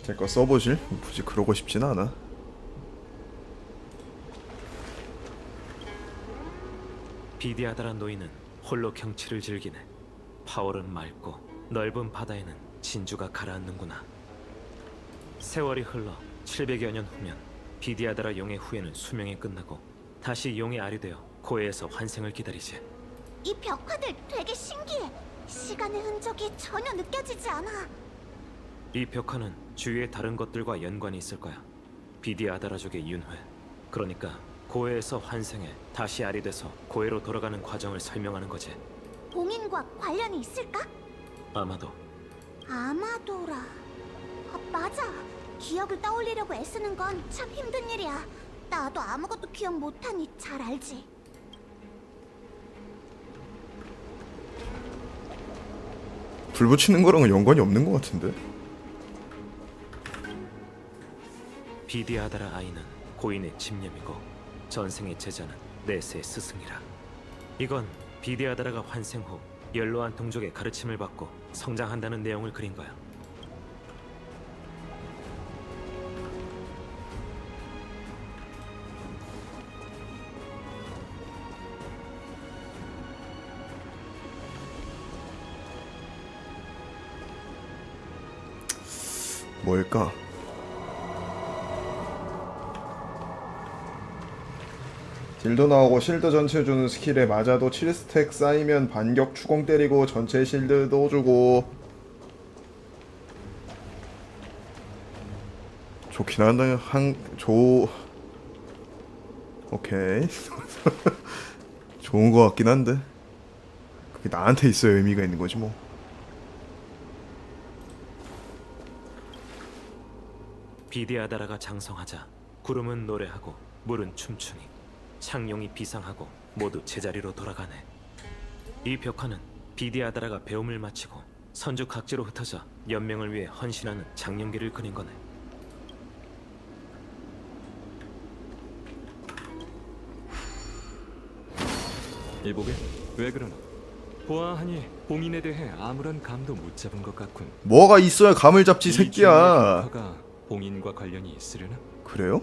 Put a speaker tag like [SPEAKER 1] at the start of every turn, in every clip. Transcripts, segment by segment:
[SPEAKER 1] 제 거 써보실? 굳이 그러고 싶진 않아.
[SPEAKER 2] 비디아다란 노인은 홀로 경치를 즐기네. 파월은 맑고 넓은 바다에는 진주가 가라앉는구나. 세월이 흘러 700여 년 후면 비디아다라 용의 후예는 수명이 끝나고 다시 용의 알이 되어 고해에서 환생을 기다리지.
[SPEAKER 3] 이 벽화들 되게 신기해. 시간의 흔적이 전혀 느껴지지 않아.
[SPEAKER 2] 이 벽화는 주위의 다른 것들과 연관이 있을 거야. 비디아다라족의 윤회, 그러니까 고해에서 환생해 다시 알이 돼서 고해로 돌아가는 과정을 설명하는 거지.
[SPEAKER 3] 봉인과 관련이 있을까?
[SPEAKER 2] 아마도.
[SPEAKER 3] 아마도라. 맞아. 기억을 떠올리려고 애쓰는 건 참 힘든 일이야. 나도 아무것도 기억 못하니 잘 알지.
[SPEAKER 1] 불 붙이는 거랑은 연관이 없는 것 같은데?
[SPEAKER 2] 비디아다라 아이는 고인의 집념이고 전생의 제자는 네스의 스승이라. 이건 비디아다라가 환생 후 연로한 동족의 가르침을 받고 성장한다는 내용을 그린 거야.
[SPEAKER 1] 뭘까? 딜도 나오고 실드 전체 주는 스킬에 맞아도 7스택 쌓이면 반격 추공 때리고 전체 실드도 주고. 좋긴 한다. 오케이. 좋은 거 같긴 한데 그게 나한테 있어야 의미가 있는 거지 뭐.
[SPEAKER 2] 비디아다라가 장성하자 구름은 노래하고 물은 춤추니 창룡이 비상하고 모두 제자리로 돌아가네. 이 벽화는 비디아다라가 배움을 마치고 선주 각지로 흩어져 연명을 위해 헌신하는 장령기를 그린 거네.
[SPEAKER 4] 이보게, 왜 그러나? 보아하니 봉인에 대해 아무런 감도 못 잡은 것 같군.
[SPEAKER 1] 뭐가 있어야 감을 잡지
[SPEAKER 4] 이
[SPEAKER 1] 새끼야.
[SPEAKER 4] 벽화가 봉인과 관련이 있으려나?
[SPEAKER 1] 그래요?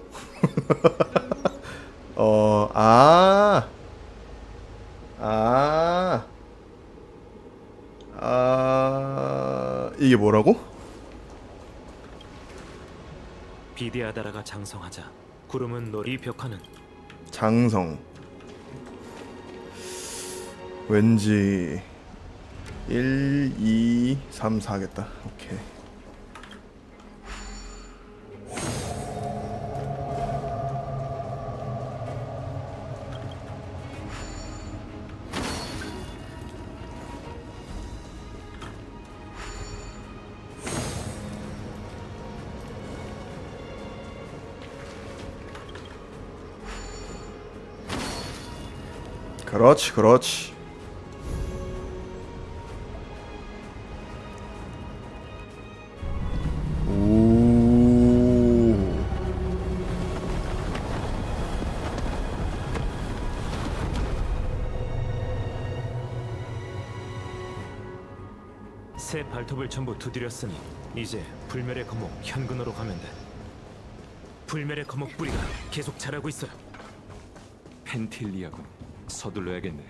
[SPEAKER 1] 이게 뭐라고?
[SPEAKER 2] 비디아다라가 장성하자 구름은 이 벽화는
[SPEAKER 1] 장성. 왠지 1, 2, 3, 4겠다. 오케이. 그렇지, 그렇지. 오.
[SPEAKER 2] 새 발톱을 전부 두드렸으니 이제 불멸의 거목 현근으로 가면 돼. 불멸의 거목 뿌리가 계속 자라고 있어요.
[SPEAKER 4] 펜틸리아군. 서둘러야겠네.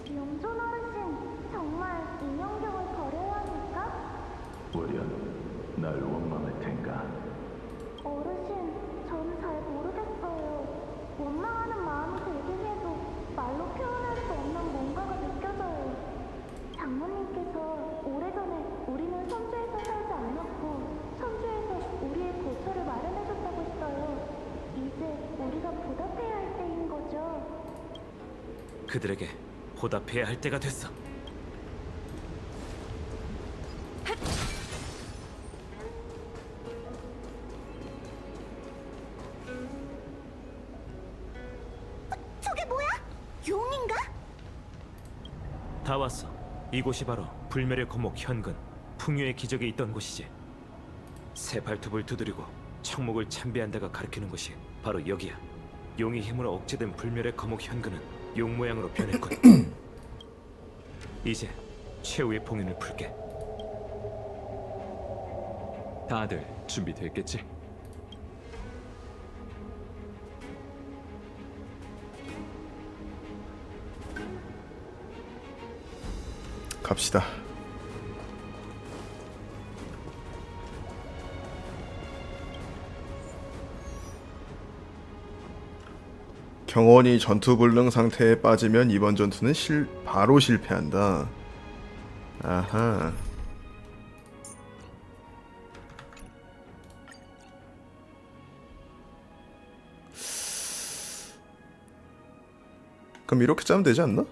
[SPEAKER 3] 용존 어르신, 정말 인형경을 버려야 합니까?
[SPEAKER 5] 월연, 날 원망할 텐가?
[SPEAKER 3] 어르신, 저는 잘 모르겠어요. 원망하는 마음이 들긴 해도 말로 표현할 수 없는 뭔가가 느껴져요. 장모님께서 오래전에 우리는 선주에서 살지 않았고 선주에서 우리의 거처를 마련해줬다고 했어요. 이제 우리가 보답해야 할 때인 거죠.
[SPEAKER 2] 그들에게 보답해야 할 때가 됐어.
[SPEAKER 3] 저게 뭐야? 용인가?
[SPEAKER 2] 다 왔어. 이곳이 바로 불멸의 거목 현근, 풍요의 기적이 있던 곳이지. 새 발톱을 두드리고 청목을 참배한 데가 가리키는 곳이 바로 여기야. 용의 힘으로 억제된 불멸의 거목 현근은 용 모양으로 변했군. 이제 최후의 봉인을 풀게.
[SPEAKER 4] 다들 준비됐겠지?
[SPEAKER 1] 갑시다. 경원이 전투 불능 상태에 빠지면 이번 전투는 바로 실패한다. 아하. 그럼 이렇게 짜면 되지 않나?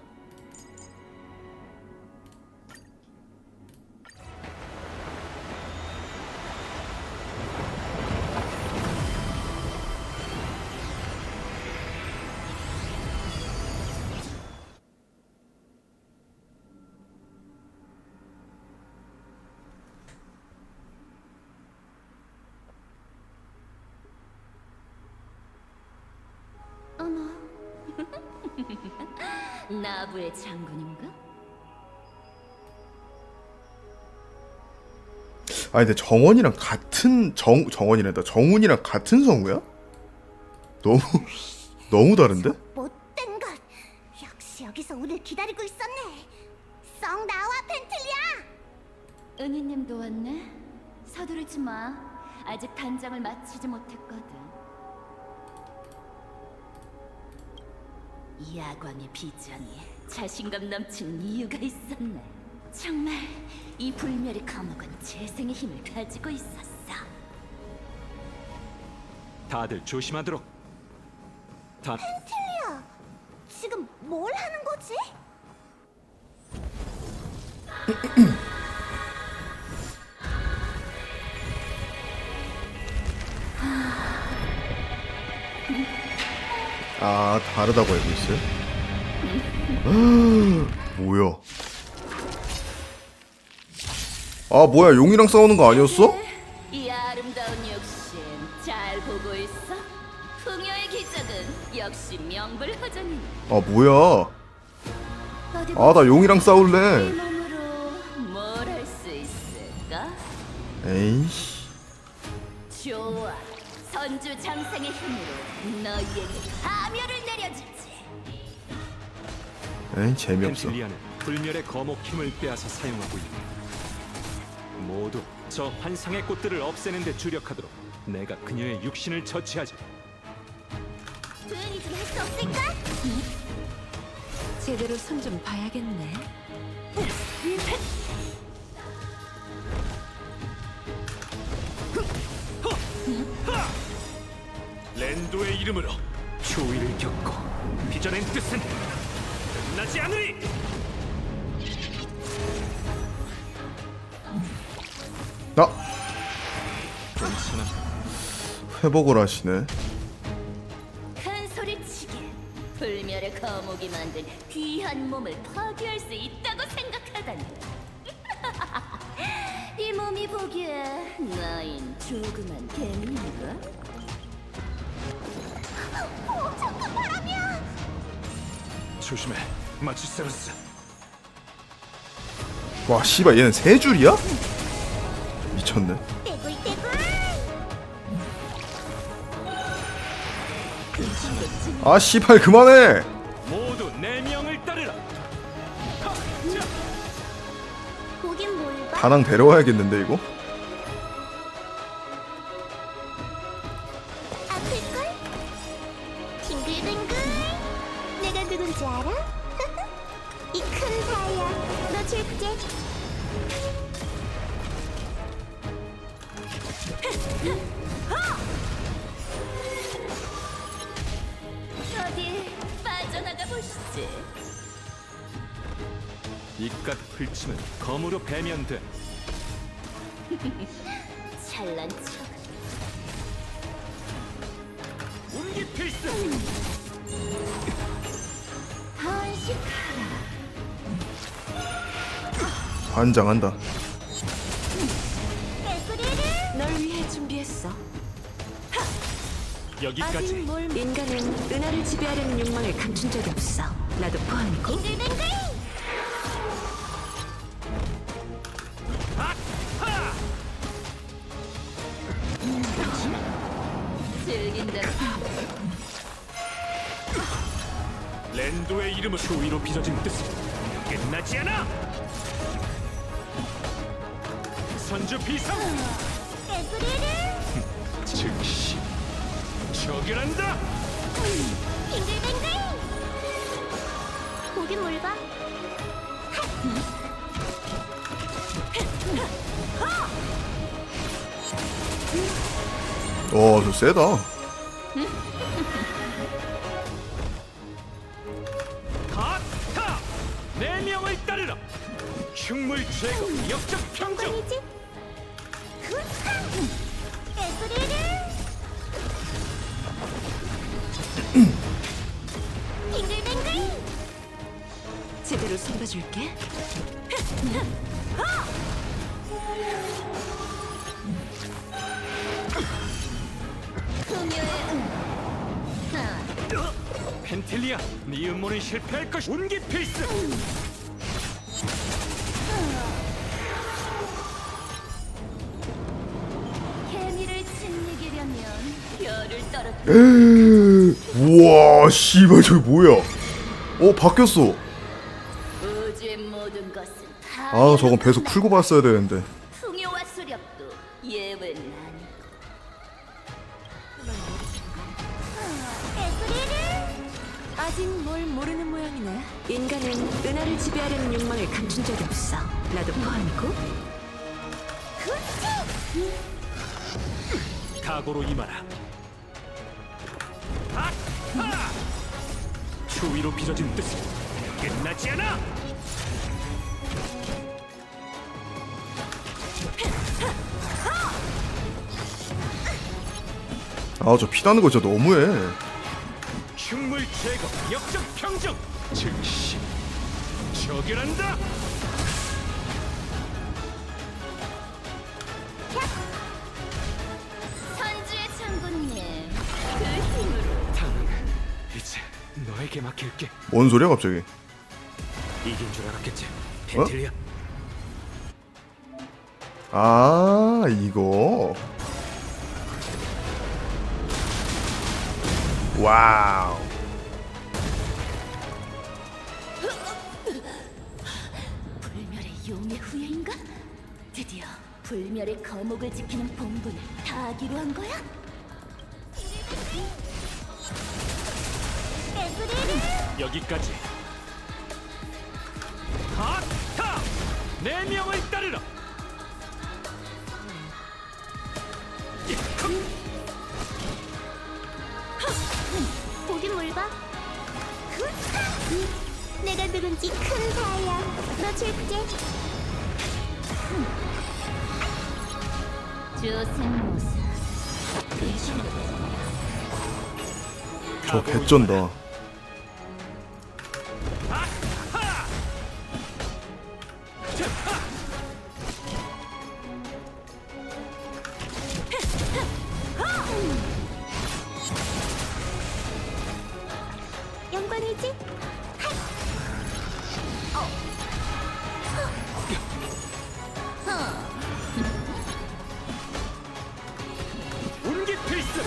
[SPEAKER 6] 나부의 장군인가?
[SPEAKER 1] 아니 근데 정원이랑 같은 정원이란다. 정훈이랑 같은 성우야? 너무 다른데?
[SPEAKER 3] 못된 것. 역시 여기서 우릴 기다리고 있었네. 썩 나와, 펜틀리아.
[SPEAKER 6] 은희님도 왔네? 서두르지 마. 아직 단장을 마치지 못했거든. 이 야광의 비전이 자신감 넘치는 이유가 있었네. 정말 이 불멸의 감옥은 재생의 힘을 가지고 있었어.
[SPEAKER 4] 다들 조심하도록.
[SPEAKER 3] 펜틀리아, 지금 뭘 하는 거지?
[SPEAKER 1] 아, 다르다고 알고 있어요? 뭐야? 아, 뭐야? 용이랑 싸우는 거 아니었어?
[SPEAKER 6] 이 아름다운 욕심 잘 보고 있어? 풍요의 기적은 역시 명불허전이네.
[SPEAKER 1] 아, 뭐야?
[SPEAKER 6] 어디
[SPEAKER 1] 아, 나 용이랑
[SPEAKER 6] 이
[SPEAKER 1] 싸울래.
[SPEAKER 6] 몸으로 뭘 할 수 있을까?
[SPEAKER 1] 에이씨.
[SPEAKER 6] 좋아, 선주 장생의 힘으로 너희에게 파멸을 내려주지.
[SPEAKER 1] 에이, 재미없어.
[SPEAKER 4] 펜틸리아는 불멸의 거목 힘을 빼앗아 사용하고 있다. 모두 저 환상의 꽃들을 없애는 데 주력하도록 내가 그녀의 육신을 처치하지.
[SPEAKER 3] 조용히 좀 할 수 없을까?
[SPEAKER 6] 제대로 손 좀 봐야겠네.
[SPEAKER 2] 랜도의 이름으로 초위를 겪고 빚어낸 뜻은 끝나지 않으리.
[SPEAKER 1] 나
[SPEAKER 4] 괜찮아.
[SPEAKER 1] 회복을 하시네.
[SPEAKER 6] 큰 소리치게 불멸의 거목이 만든 귀한 몸을 파괴할 수 있다고 생각하다니. 이 몸이 보기에 나인 조그만 개미인가?
[SPEAKER 3] 잠깐 바람이야.
[SPEAKER 2] 조심해, 마치세우스.
[SPEAKER 1] 와, 씨발, 얘는 세 줄이야? 미쳤네.
[SPEAKER 3] 떼굴떼굴.
[SPEAKER 1] 아, 씨발, 그만해.
[SPEAKER 4] 모두 내 명을 따르라.
[SPEAKER 3] 보긴 뭘 봐.
[SPEAKER 1] 다낭 데려와야겠는데 이거?
[SPEAKER 3] 아플걸? 빙글빙글. 내가 누군지 알아? 이 큰 사야. 너 줄게.
[SPEAKER 6] 어디 빠져나가 보시지.
[SPEAKER 4] 이깟 풀침은 검으로 배면돼.
[SPEAKER 6] 잘난 척.
[SPEAKER 4] 운기 필수.
[SPEAKER 6] 번식하라.
[SPEAKER 1] 환장한다.
[SPEAKER 3] 개구리를.
[SPEAKER 6] 널 위해 준비했어.
[SPEAKER 4] 여기까지.
[SPEAKER 7] 인간은 은하를 지배하려는 욕망을 감춘 적이 없어. 나도 포함이고.
[SPEAKER 6] 즐긴다.
[SPEAKER 4] 랜도의 이름은 추위로 빚어진 뜻은 끝나지 않아. 선주 비상. 즉시 처결한다.
[SPEAKER 3] 빙글빙글. 보긴 뭘 봐?
[SPEAKER 1] 저 세다.
[SPEAKER 4] 가타 내 명을 따르라. 흉물 제거 역적 평정.
[SPEAKER 3] 이지? 에브리를. 빙글빙글.
[SPEAKER 7] 제대로 쏟아줄게.
[SPEAKER 4] 펜텔리아, 네 음모는 실패할 것이 운기 필수.
[SPEAKER 6] 개미를 짓이기려면 별을 떨어뜨려.
[SPEAKER 1] 우와, 씨발 저게 뭐야? 바뀌었어.
[SPEAKER 6] 우주의 모든 것은 다
[SPEAKER 1] 저건 배속 풀고 봤어야 되는데.
[SPEAKER 6] 풍요와 수렵도 예외는 아니고.
[SPEAKER 7] 아직 뭘 모르는 모양이네. 인간은 은하를 지배하려는 욕망을 감춘 적이 없어. 나도 포함이고.
[SPEAKER 4] 각오로 임하라. 아하! 추위로 빚어진 뜻은 끝나지 않아.
[SPEAKER 1] 저 피나는 거 진짜 너무해.
[SPEAKER 4] 흉물 제거 역적 평정. 즉시 처결한다.
[SPEAKER 6] 선주의 장군님, 그 힘으로
[SPEAKER 4] 당은 이제 너에게 맡길게.
[SPEAKER 1] 뭔 소리야 갑자기?
[SPEAKER 2] 이긴 줄 알았겠지. 펜틸리아.
[SPEAKER 1] 이거. 와우.
[SPEAKER 6] 불멸의 용의 후예인가? 드디어 불멸의 거목을 지키는 본분을 다하기로 한 거야?
[SPEAKER 4] 여기까지. 가타 내 명을 따르라.
[SPEAKER 3] 보긴 뭘 봐? 내가 누군지 큰 사야. 너 줄게.
[SPEAKER 6] 조생모사.
[SPEAKER 1] 저 개쩐다.
[SPEAKER 3] 영광이지?
[SPEAKER 4] 운기 필수.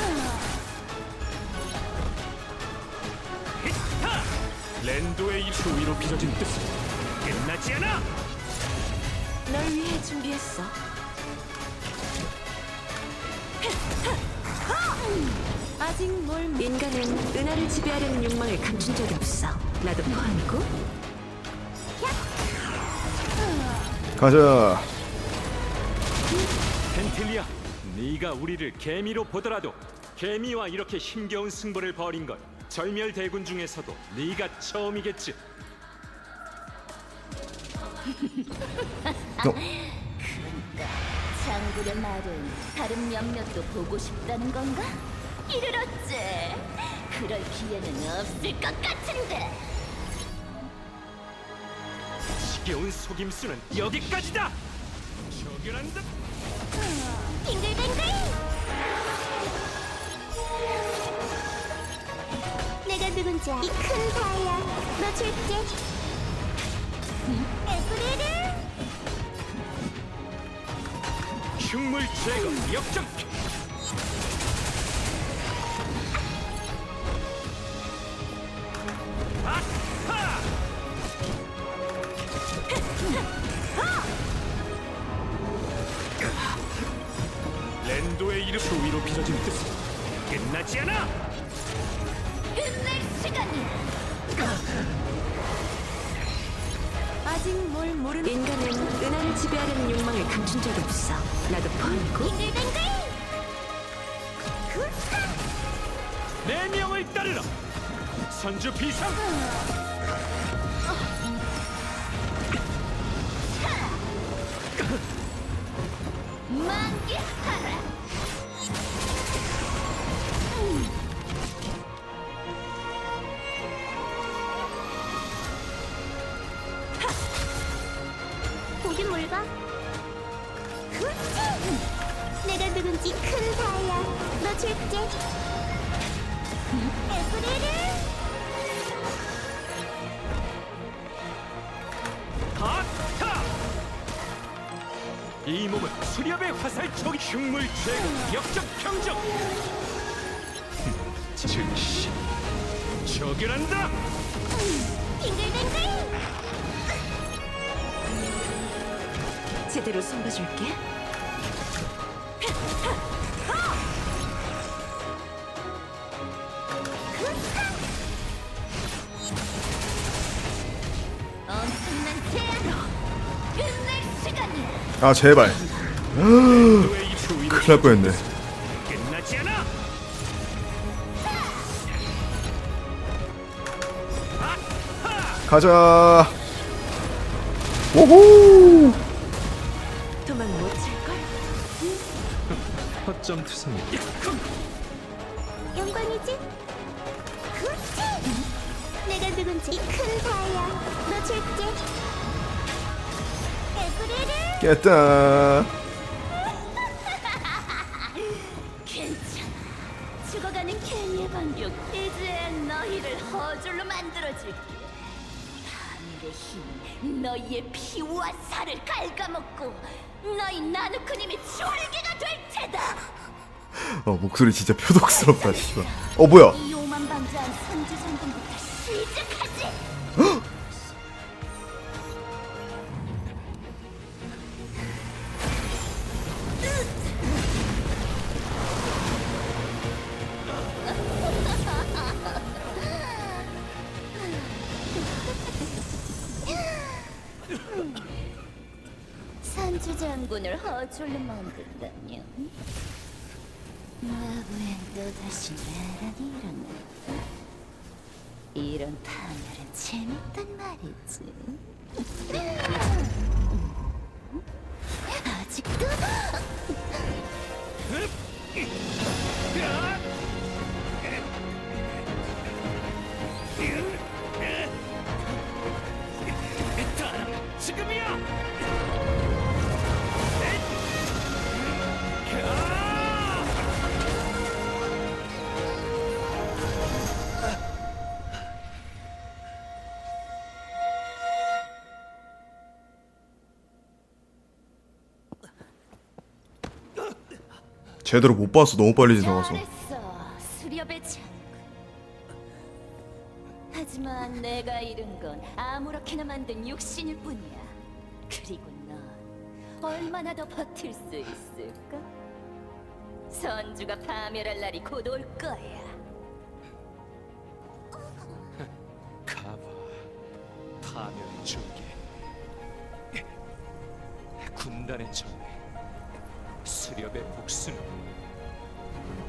[SPEAKER 4] 히타! 랜도의 이 추위로 빚어진 뜻은 끝나지 않아.
[SPEAKER 7] 널 위해 준비했어. 아직 뭘 인간은 은하를 지배하려는 욕망을 감춘 적이 없어. 나도 포함이고.
[SPEAKER 1] 가자.
[SPEAKER 4] 펜틸리아, 네가 우리를 개미로 보더라도 개미와 이렇게 힘겨운 승부를 벌인 건 절멸 대군 중에서도 네가 처음이겠지.
[SPEAKER 6] 장군의 말은 다른 몇몇도 보고 싶다는 건가? 이를 어째? 그럴 기회는 없을 것 같은데.
[SPEAKER 4] 지겨운 속임수는 여기까지다. 처결한다.
[SPEAKER 3] 빙글빙글. 누군지 이 큰 다이아 너 줄게. 에브리를
[SPEAKER 4] 흉물 제거 역전. 랜도의 이름 수위로 빚어진 뜻은 끝나지 않아.
[SPEAKER 6] 끝낼 시간이야.
[SPEAKER 7] 아직 뭘 모르는 인간은 은하를 지배하려는 욕망을 감춘 적이 없어. 나도 포함이고.
[SPEAKER 3] 빙글빙글.
[SPEAKER 4] 내 명을 따르라. 선주 비상.
[SPEAKER 6] 만개하라.
[SPEAKER 3] 보긴 뭘 봐. 내가 누군지 큰 다이아 너 줄게. 에브리를
[SPEAKER 4] 하타. 이 몸은 수렵의 화살촉 흉물 제거 역전 평정. 즉시 저결한다.
[SPEAKER 3] 빙글빙글.
[SPEAKER 7] 제대로 숨겨줄게.
[SPEAKER 6] 엄청난 제안으로 끝낼 시간이야.
[SPEAKER 1] 아 제발.
[SPEAKER 4] 랜도의 이 수위로
[SPEAKER 1] 큰일 날 뻔했네.
[SPEAKER 4] 끝나지 않아.
[SPEAKER 1] 가자. 오호.
[SPEAKER 7] 도망 못 찰걸?
[SPEAKER 4] 허점 투성이.
[SPEAKER 3] 영광이지? 내가 누군지 이 큰 다이아 너 줄게. 에브리를
[SPEAKER 1] 깼다.
[SPEAKER 6] 괜찮아. 죽어가는 케니의 반격. 이제 너희를 허줄로 만들어줄게. 하늘의 힘이 너희의 피와 살을 갉아먹고 너희 나누크님이 졸개가 될 테다.
[SPEAKER 1] 목소리 진짜 표독스럽다 씨발. 뭐야?
[SPEAKER 6] 이 오만방자한 선주성군부터 시작하지. 선주장군을 허졸로 만든다뇨. 나부엔 또다시 나란히 일어났다. 이런 파멸은 재밌단 말이지. 아직도
[SPEAKER 4] 지금이야.
[SPEAKER 1] 제대로 못 봤어. 너무 빨리 지나가서.
[SPEAKER 6] 잘했어, 수렵의 장군. 하지만 내가 잃은 건 아무렇게나 만든 육신일 뿐이야. 그리고 넌 얼마나 더 버틸 수 있을까? 선주가 파멸할 날이 곧 올 거야.
[SPEAKER 4] 가봐. 파멸의 줄기. 군단의 정리. 수렵의 복수는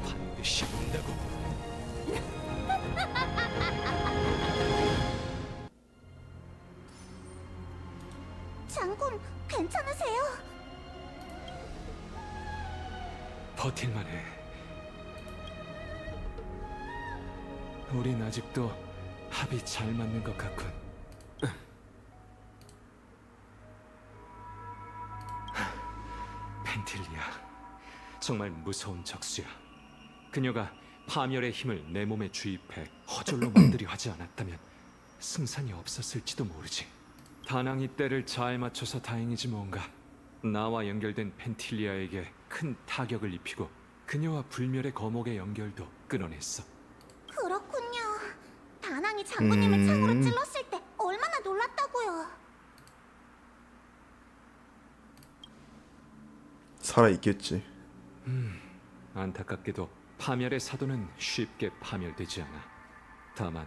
[SPEAKER 4] 반드시 온다고.
[SPEAKER 3] 장군 괜찮으세요?
[SPEAKER 4] 버틸만해. 우린 아직도 합이 잘 맞는 것 같군. 펜틸리아, 정말 무서운 적수야. 그녀가 파멸의 힘을 내 몸에 주입해 허절로 만들려 하지 않았다면 승산이 없었을지도 모르지. 다낭이 때를 잘 맞춰서 다행이지 뭔가. 나와 연결된 펜틸리아에게 큰 타격을 입히고 그녀와 불멸의 거목의 연결도 끊어냈어.
[SPEAKER 3] 그렇군요. 다낭이 장군님을 창으로 찔렀을 때 얼마나 놀랐다고요.
[SPEAKER 1] 살아있겠지.
[SPEAKER 4] 안타깝게도 파멸의 사도는 쉽게 파멸되지 않아. 다만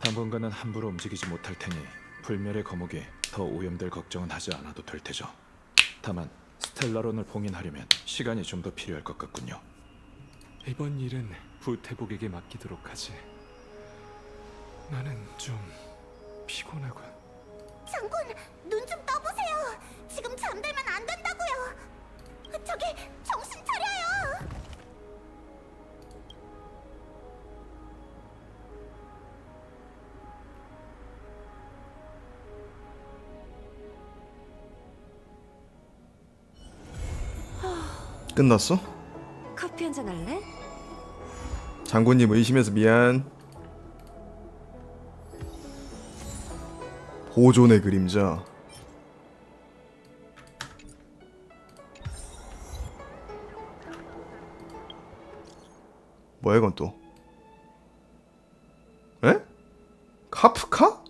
[SPEAKER 8] 당분간은 함부로 움직이지 못할 테니 불멸의 거목이 더 오염될 걱정은 하지 않아도 될 테죠. 다만 스텔라론을 봉인하려면 시간이 좀 더 필요할 것 같군요.
[SPEAKER 4] 이번 일은 부태복에게 맡기도록 하지. 나는 좀 피곤하군.
[SPEAKER 3] 장군, 눈 좀 떠보세요. 지금 잠들면 안 된다고요. 저기, 정신 차려요.
[SPEAKER 1] 끝났어?
[SPEAKER 7] 커피 한잔 할래?
[SPEAKER 1] 장군님 의심해서 미안. 보존의 그림자. 뭐야 이건 또? 에? 카프카?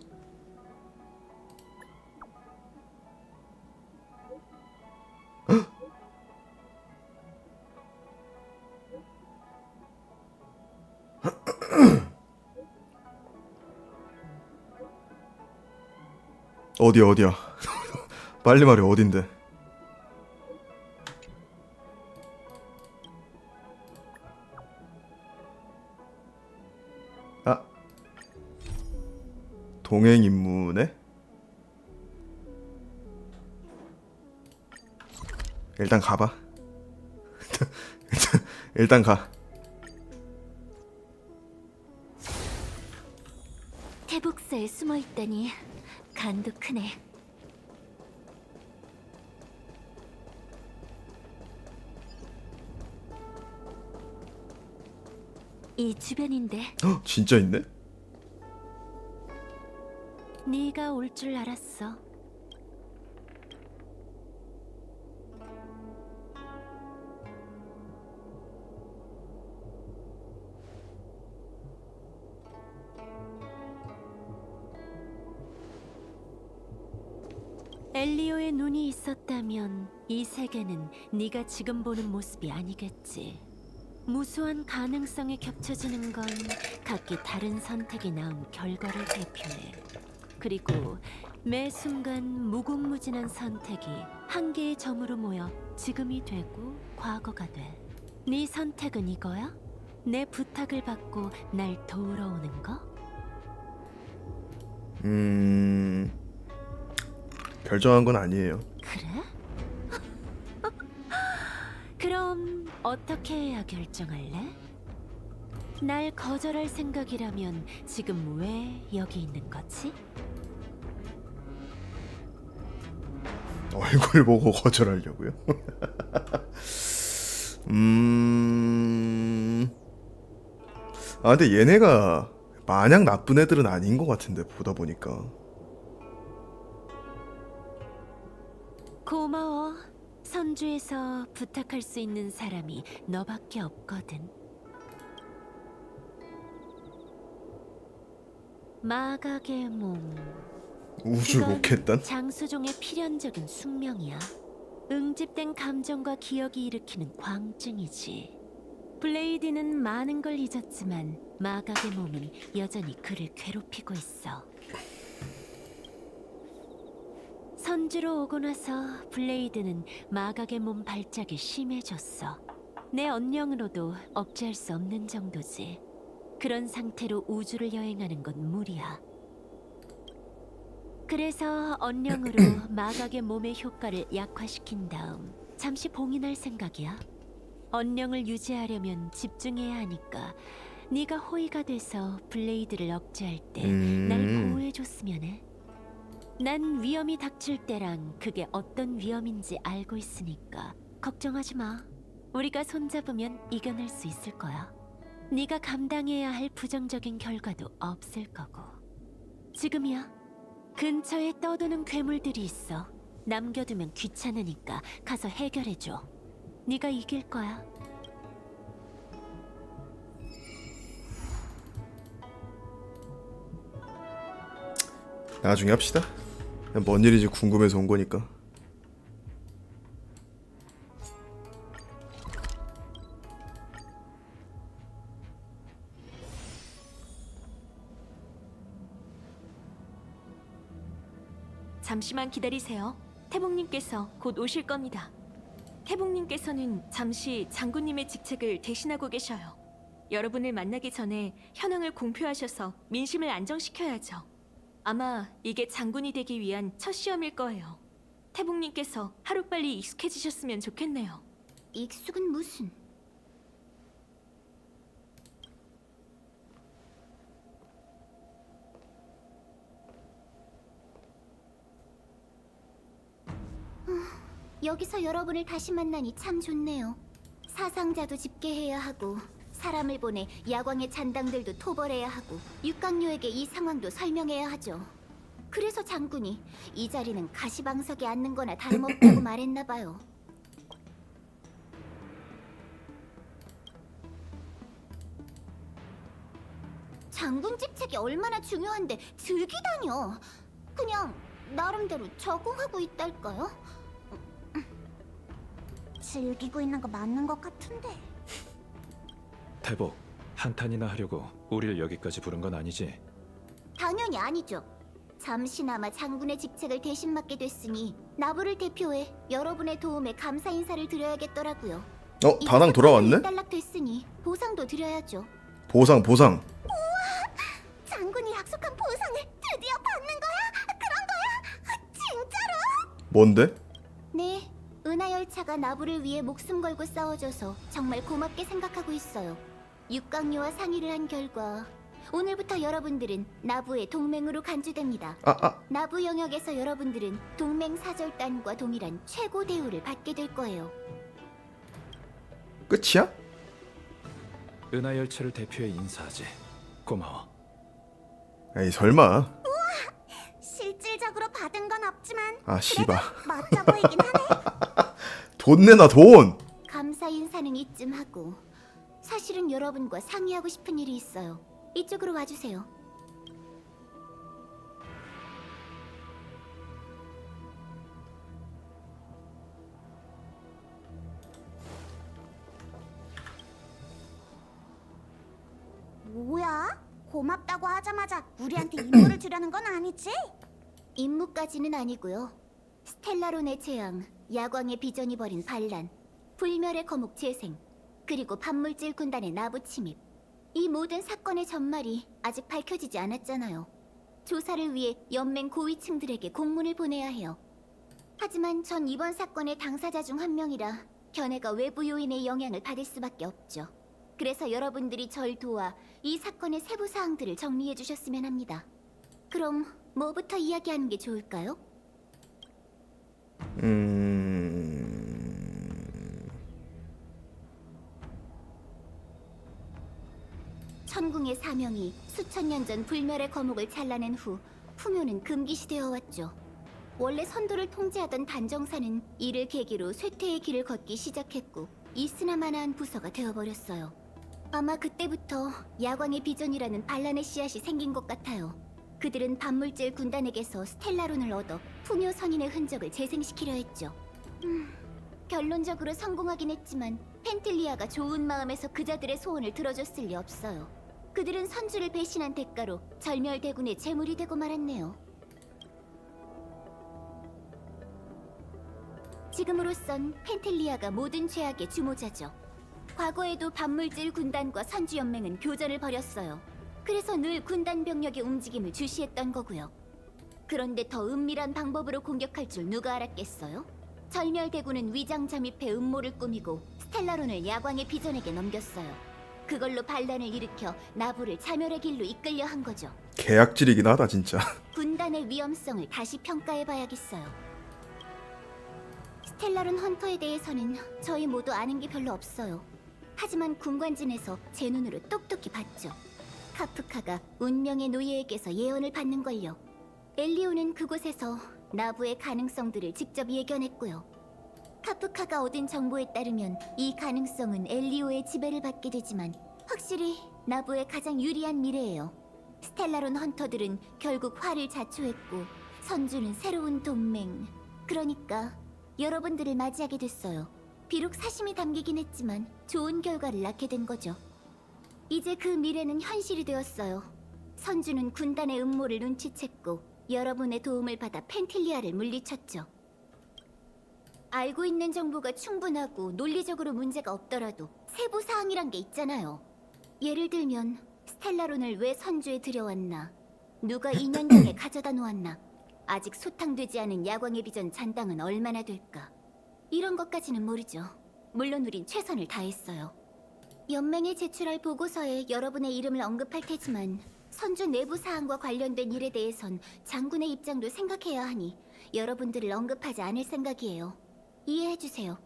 [SPEAKER 1] 어디야? 빨리 말해 어딘데? 아 동행 임무네? 일단 가봐. 일단 가.
[SPEAKER 6] 태북사에 숨어 있다니 간도 크네. 이 주변인데
[SPEAKER 1] 헉, 진짜 있네?
[SPEAKER 6] 네가 올 줄 알았어. 엘리오의 눈이 있었다면 이 세계는 네가 지금 보는 모습이 아니겠지. 무수한 가능성이 겹쳐지는 건 각기 다른 선택이 나온 결과를 대표해. 그리고 매 순간 무궁무진한 선택이 한 개의 점으로 모여 지금이 되고 과거가 돼. 네 선택은 이거야? 내 부탁을 받고 날 도우러 오는 거?
[SPEAKER 1] 결정한 건 아니에요.
[SPEAKER 6] 그래? 그럼 어떻게 해야 결정할래? 날 거절할 생각이라면 지금 왜 여기 있는 거지?
[SPEAKER 1] 얼굴 보고 거절하려고요? 아 근데 얘네가 마냥 나쁜 애들은 아닌 것 같은데 보다 보니까.
[SPEAKER 6] 고마워. 선주에서 부탁할 수 있는 사람이 너밖에 없거든. 마각의 몸.
[SPEAKER 1] 우주
[SPEAKER 6] 이건
[SPEAKER 1] 로켓단?
[SPEAKER 6] 장수종의 필연적인 숙명이야. 응집된 감정과 기억이 일으키는 광증이지. 블레이드는 많은 걸 잊었지만 마각의 몸은 여전히 그를 괴롭히고 있어. 선주로 오고 나서 블레이드는 마각의 몸 발작이 심해졌어. 내 언령으로도 억제할 수 없는 정도지. 그런 상태로 우주를 여행하는 건 무리야. 그래서 언령으로 마각의 몸의 효과를 약화시킨 다음 잠시 봉인할 생각이야. 언령을 유지하려면 집중해야 하니까 네가 호위가 돼서 블레이드를 억제할 때 날 보호해줬으면 해. 난 위험이 닥칠 때랑 그게 어떤 위험인지 알고 있으니까 걱정하지 마.
[SPEAKER 7] 우리가 손잡으면 이겨낼 수 있을 거야. 네가 감당해야 할 부정적인 결과도 없을 거고. 지금이야. 근처에 떠도는 괴물들이 있어. 남겨두면 귀찮으니까 가서 해결해줘. 네가 이길 거야.
[SPEAKER 1] 나중에 합시다. 그냥 뭔 일인지 궁금해서 온 거니까.
[SPEAKER 7] 잠시만 기다리세요. 태봉님께서 곧 오실 겁니다. 태봉님께서는 잠시 장군님의 직책을 대신하고 계셔요. 여러분을 만나기 전에 현황을 공표하셔서 민심을 안정시켜야죠. 아마 이게 장군이 되기 위한 첫 시험일 거예요. 태봉님께서 하루빨리 익숙해지셨으면 좋겠네요.
[SPEAKER 3] 익숙은 무슨? 여기서 여러분을 다시 만나니 참 좋네요. 사상자도 집계해야 하고 사람을 보내 야광의 잔당들도 토벌해야 하고 육강료에게 이 상황도 설명해야 하죠. 그래서 장군이 이 자리는 가시방석에 앉는 거나 다름없다고 말했나 봐요. 장군 직책이 얼마나 중요한데 즐기다뇨. 그냥 나름대로 적응하고 있달까요? 즐기고 있는 거 맞는 것 같은데.
[SPEAKER 8] 대복, 한탄이나 하려고 우리를 여기까지 부른 건 아니지?
[SPEAKER 3] 당연히 아니죠. 잠시나마 장군의 직책을 대신 맡게 됐으니 나부를 대표해 여러분의 도움에 감사 인사를 드려야겠더라고요.
[SPEAKER 1] 다낭 돌아왔네?
[SPEAKER 3] 탈락됐으니 보상도 드려야죠.
[SPEAKER 1] 보상.
[SPEAKER 3] 장군이 약속한 보상을 드디어 받는 거야? 그런 거야? 진짜로?
[SPEAKER 1] 뭔데?
[SPEAKER 3] 네, 은하열차가 나부를 위해 목숨 걸고 싸워줘서 정말 고맙게 생각하고 있어요. 육강료와 상의를 한 결과 오늘부터 여러분들은 나부의 동맹으로 간주됩니다. 나부 영역에서 여러분들은 동맹 사절단과 동일한 최고 대우를 받게 될 거예요.
[SPEAKER 1] 끝이야?
[SPEAKER 8] 은하열차를 대표해 인사하지. 고마워.
[SPEAKER 1] 에이 설마.
[SPEAKER 3] 실질적으로 받은 건 없지만
[SPEAKER 1] 씨발.
[SPEAKER 3] 멋져 보이긴 하네.
[SPEAKER 1] 돈 내놔 돈.
[SPEAKER 3] 감사 인사는 이쯤 하고 사실은 여러분과 상의하고 싶은 일이 있어요. 이쪽으로 와주세요. 뭐야? 고맙다고 하자마자 우리한테 임무를 주려는 건 아니지? 임무까지는 아니고요. 스텔라론의 재앙, 야광의 비전이 벌인 반란, 불멸의 거목 재생, 그리고 반물질 군단의 나부 침입. 이 모든 사건의 전말이 아직 밝혀지지 않았잖아요. 조사를 위해 연맹 고위층들에게 공문을 보내야 해요. 하지만 전 이번 사건의 당사자 중 한 명이라 견해가 외부 요인의 영향을 받을 수밖에 없죠. 그래서 여러분들이 절 도와 이 사건의 세부 사항들을 정리해 주셨으면 합니다. 그럼 뭐부터 이야기하는 게 좋을까요? 천궁의 사명이 수천 년 전 불멸의 거목을 잘라낸 후 풍요는 금기시되어 왔죠. 원래 선도를 통제하던 단정사는 이를 계기로 쇠퇴의 길을 걷기 시작했고 있으나마나한 부서가 되어버렸어요. 아마 그때부터 야광의 비전이라는 반란의 씨앗이 생긴 것 같아요. 그들은 반물질 군단에게서 스텔라론을 얻어 풍요 선인의 흔적을 재생시키려 했죠. 결론적으로 성공하긴 했지만 펜틸리아가 좋은 마음에서 그자들의 소원을 들어줬을 리 없어요. 그들은 선주를 배신한 대가로 절멸대군의 제물이 되고 말았네요. 지금으로선 펜틸리아가 모든 죄악의 주모자죠. 과거에도 반물질 군단과 선주연맹은 교전을 벌였어요. 그래서 늘 군단 병력의 움직임을 주시했던 거고요. 그런데 더 은밀한 방법으로 공격할 줄 누가 알았겠어요? 절멸대군은 위장 잠입해 음모를 꾸미고 스텔라론을 야광의 비전에게 넘겼어요. 그걸로 반란을 일으켜 나부를 자멸의 길로 이끌려 한 거죠.
[SPEAKER 1] 계약질이긴 하다 진짜.
[SPEAKER 3] 군단의 위험성을 다시 평가해봐야겠어요. 스텔라론 헌터에 대해서는 저희 모두 아는 게 별로 없어요. 하지만 군관진에서 제 눈으로 똑똑히 봤죠. 카프카가 운명의 노예에게서 예언을 받는걸요. 엘리오는 그곳에서 나부의 가능성들을 직접 예견했고요. 카프카가 얻은 정보에 따르면 이 가능성은 엘리오의 지배를 받게 되지만 확실히 나부의 가장 유리한 미래예요. 스텔라론 헌터들은 결국 화를 자초했고 선주는 새로운 동맹, 그러니까 여러분들을 맞이하게 됐어요. 비록 사심이 담기긴 했지만 좋은 결과를 낳게 된 거죠. 이제 그 미래는 현실이 되었어요. 선주는 군단의 음모를 눈치챘고 여러분의 도움을 받아 펜틸리아를 물리쳤죠. 알고 있는 정보가 충분하고 논리적으로 문제가 없더라도 세부 사항이란 게 있잖아요. 예를 들면 스텔라론을 왜 선주에 들여왔나, 누가 2년경에 가져다 놓았나, 아직 소탕되지 않은 야광의 비전 잔당은 얼마나 될까, 이런 것까지는 모르죠. 물론 우린 최선을 다했어요. 연맹에 제출할 보고서에 여러분의 이름을 언급할 테지만 선주 내부 사항과 관련된 일에 대해선 장군의 입장도 생각해야 하니 여러분들을 언급하지 않을 생각이에요. 이해해주세요.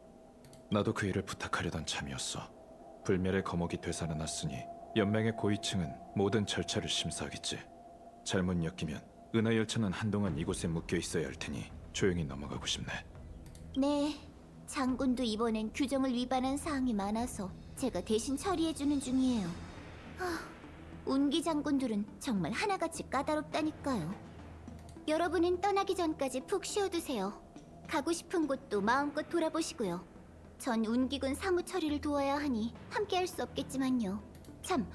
[SPEAKER 8] 나도 그 일을 부탁하려던 참이었어. 불멸의 거목이 되살아났으니 연맹의 고위층은 모든 절차를 심사하겠지. 잘못 엮이면 은하 열차는 한동안 이곳에 묶여 있어야 할 테니 조용히 넘어가고 싶네.
[SPEAKER 3] 네, 장군도 이번엔 규정을 위반한 사항이 많아서 제가 대신 처리해주는 중이에요. 운기 장군들은 정말 하나같이 까다롭다니까요. 여러분은 떠나기 전까지 푹 쉬어두세요. 가고 싶은 곳도 마음껏 돌아보시고요. 전 운기군 사무 처리를 도와야 하니 함께할 수 없겠지만요. 참,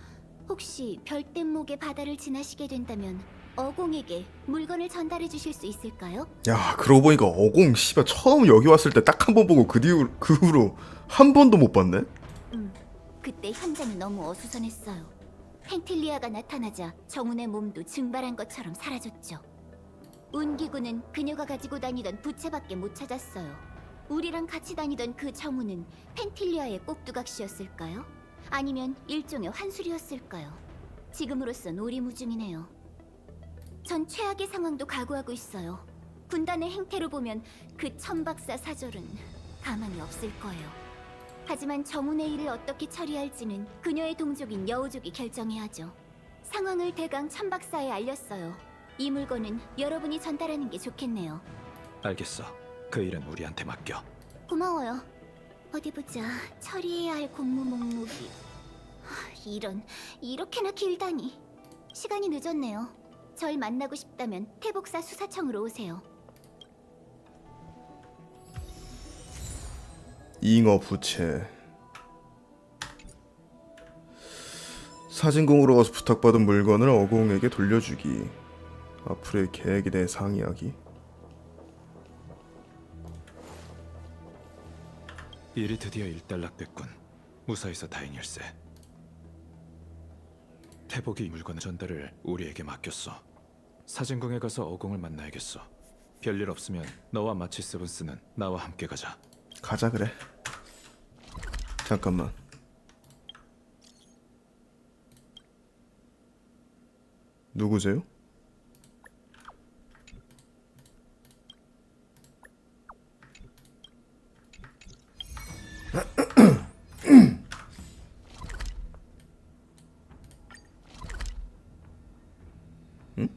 [SPEAKER 3] 혹시 별빛목의 바다를 지나시게 된다면 어공에게 물건을 전달해 주실 수 있을까요?
[SPEAKER 1] 야, 그러고 보니까 어공 씨발 처음 여기 왔을 때 딱 한 번 보고 그 후로 한 번도 못 봤네.
[SPEAKER 3] 그때 현장이 너무 어수선했어요. 펜틸리아가 나타나자 정운의 몸도 증발한 것처럼 사라졌죠. 운기군은 그녀가 가지고 다니던 부채밖에 못 찾았어요. 우리랑 같이 다니던 그 정운은 펜틸리아의 꼭두각시였을까요? 아니면 일종의 환술이었을까요? 지금으로선 오리무중이네요. 전 최악의 상황도 각오하고 있어요. 군단의 행태로 보면 그 천박사 사절은 가만히 없을 거예요. 하지만 정운의 일을 어떻게 처리할지는 그녀의 동족인 여우족이 결정해야죠. 상황을 대강 천박사에 알렸어요. 이 물건은 여러분이 전달하는 게 좋겠네요.
[SPEAKER 8] 알겠어. 그 일은 우리한테 맡겨.
[SPEAKER 3] 고마워요. 어디 보자. 처리해야 할 공무 목록이... 이런, 이렇게나 길다니. 시간이 늦었네요. 절 만나고 싶다면 태복사 수사청으로 오세요.
[SPEAKER 1] 잉어 부채. 사진공으로 가서 부탁받은 물건을 어공에게 돌려주기. 앞으로의 계획에 대해 상의하기.
[SPEAKER 8] 일이 드디어 일단락됐군. 무사해서 다행일세. 태복이 물건 전달을 우리에게 맡겼어. 사진궁에 가서 어공을 만나야겠어. 별일 없으면 너와 마치 세븐스는 나와 함께 가자.
[SPEAKER 1] 가자 그래. 잠깐만. 누구세요? 응?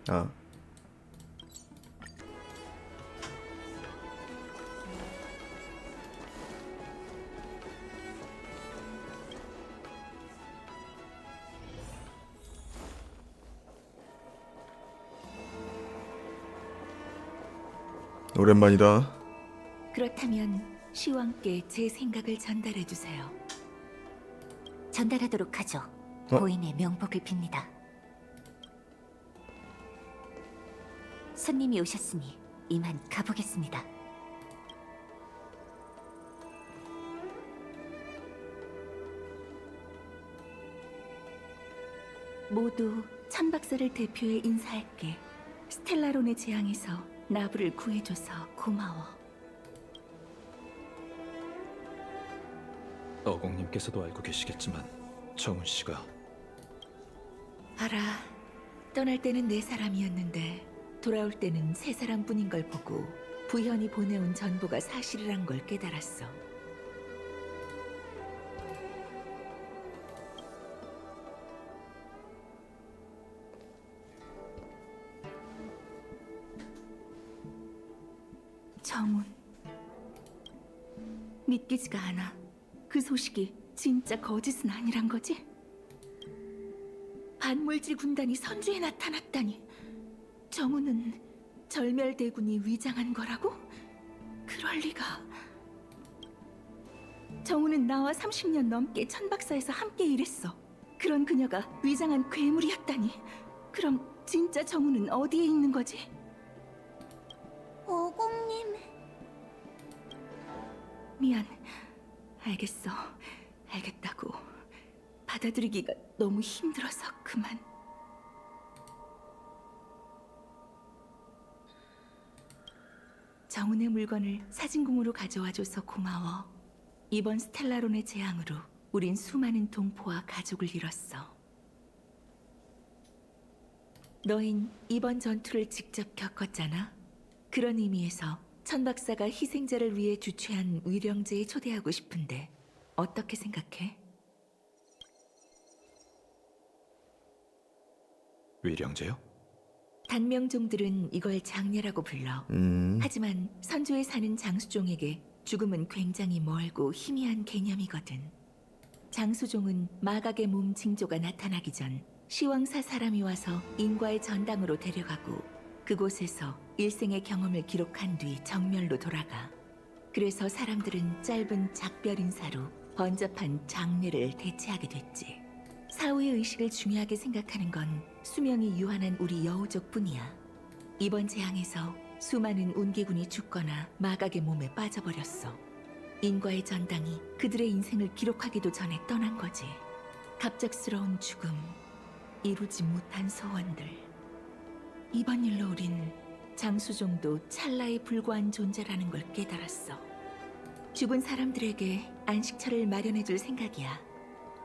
[SPEAKER 1] 아. 오랜만이다.
[SPEAKER 7] 그렇다면 시왕께 제 생각을 전달해 주세요. 전달하도록 하죠. 고인의 명복을 빕니다. 손님이 오셨으니 이만 가보겠습니다. 모두 천박사를 대표해 인사할게. 스텔라론의 재앙에서 나부를 구해줘서 고마워.
[SPEAKER 8] 어공님께서도 알고 계시겠지만 정훈 씨가
[SPEAKER 7] 알아. 떠날 때는 네 사람이었는데 돌아올 때는 세 사람뿐인 걸 보고
[SPEAKER 9] 부현이 보내온 전보가 사실이란 걸 깨달았어. 정훈. 믿기지가 않아. 그 소식이 진짜 거짓은 아니란 거지? 반물질 군단이 선주에 나타났다니. 정훈은 절멸대군이 위장한 거라고? 그럴 리가. 정훈은 나와 30년 넘게 천박사에서 함께 일했어. 그런 그녀가 위장한 괴물이었다니. 그럼 진짜 정훈은 어디에 있는 거지?
[SPEAKER 3] 오공님,
[SPEAKER 9] 미안. 알겠어. 알겠다고. 받아들이기가 너무 힘들어서 그만. 정훈의 물건을 사진공으로 가져와줘서 고마워. 이번 스텔라론의 재앙으로 우린 수많은 동포와 가족을 잃었어. 너흰 이번 전투를 직접 겪었잖아. 그런 의미에서 천박사가 희생자를 위해 주최한 위령제에 초대하고 싶은데 어떻게 생각해?
[SPEAKER 8] 위령제요?
[SPEAKER 9] 단명종들은 이걸 장례라고 불러. 하지만 선조에 사는 장수종에게 죽음은 굉장히 멀고 희미한 개념이거든. 장수종은 마각의 몸 징조가 나타나기 전 시왕사 사람이 와서 인과의 전당으로 데려가고 그곳에서 일생의 경험을 기록한 뒤 정멸로 돌아가. 그래서 사람들은 짧은 작별 인사로 번잡한 장례를 대체하게 됐지. 사후의 의식을 중요하게 생각하는 건 수명이 유한한 우리 여우족뿐이야. 이번 재앙에서 수많은 운기군이 죽거나 마각의 몸에 빠져버렸어. 인과의 전당이 그들의 인생을 기록하기도 전에 떠난 거지. 갑작스러운 죽음, 이루지 못한 소원들. 이번 일로 우린 장수종도 찰나에 불과한 존재라는 걸 깨달았어. 죽은 사람들에게 안식처를 마련해줄 생각이야.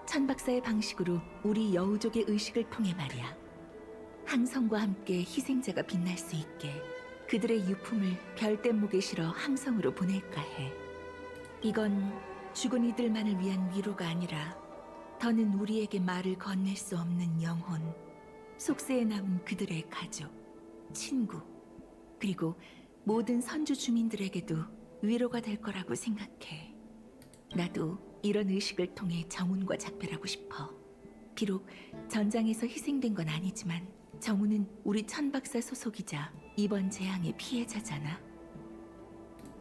[SPEAKER 9] 천박사의 방식으로 우리 여우족의 의식을 통해 말이야. 항성과 함께 희생자가 빛날 수 있게 그들의 유품을 별대목에 실어 항성으로 보낼까 해. 이건 죽은 이들만을 위한 위로가 아니라 더는 우리에게 말을 건넬 수 없는 영혼, 속세에 남은 그들의 가족, 친구, 그리고 모든 선주 주민들에게도 위로가 될 거라고 생각해. 나도 이런 의식을 통해 정훈과 작별하고 싶어. 비록 전장에서 희생된 건 아니지만 정훈은 우리 천박사 소속이자 이번 재앙의 피해자잖아.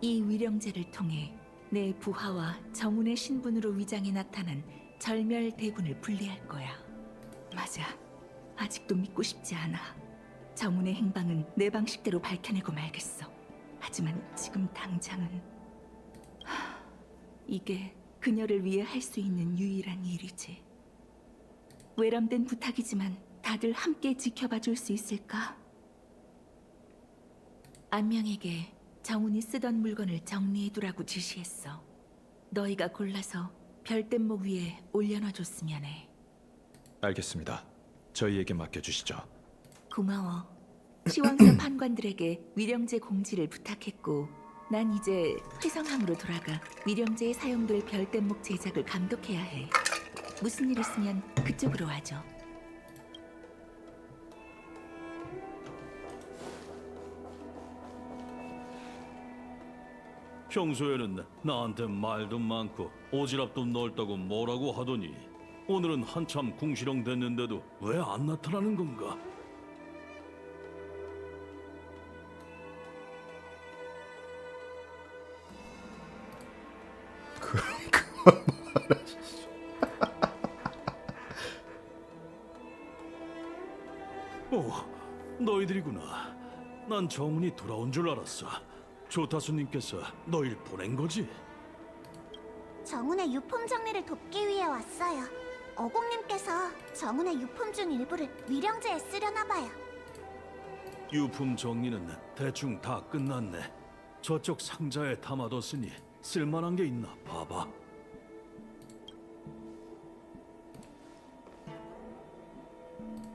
[SPEAKER 9] 이 위령제를 통해 내 부하와 정훈의 신분으로 위장해 나타난 절멸대군을 분리할 거야. 맞아. 아직도 믿고 싶지 않아. 정훈의 행방은 내 방식대로 밝혀내고 말겠어. 하지만 지금 당장은 이게 그녀를 위해 할 수 있는 유일한 일이지. 외람된 부탁이지만 다들 함께 지켜봐 줄 수 있을까? 안명에게 정훈이 쓰던 물건을 정리해두라고 지시했어. 너희가 골라서 별대목 위에 올려놔줬으면 해.
[SPEAKER 8] 알겠습니다. 저희에게 맡겨주시죠.
[SPEAKER 9] 고마워. 시왕사 판관들에게 위령제 공지를 부탁했고 난 이제 회성항으로 돌아가 위령제에 사용될 별대목 제작을 감독해야 해. 무슨 일 있으면 그쪽으로 와줘.
[SPEAKER 10] 평소에는 나한테 말도 많고 오지랖도 넓다고 뭐라고 하더니 오늘은 한참 궁시렁 됐는데도 왜 안 나타나는 건가? 오, 너희들이구나. 난 정훈이 돌아온 줄 알았어. 조타수님께서 너희를 보낸 거지?
[SPEAKER 3] 정훈의 유품 정리를 돕기 위해 왔어요. 어공님께서 정훈의 유품 중 일부를 위령제에 쓰려나 봐요.
[SPEAKER 10] 유품 정리는 대충 다 끝났네. 저쪽 상자에 담아뒀으니 쓸만한 게 있나 봐봐.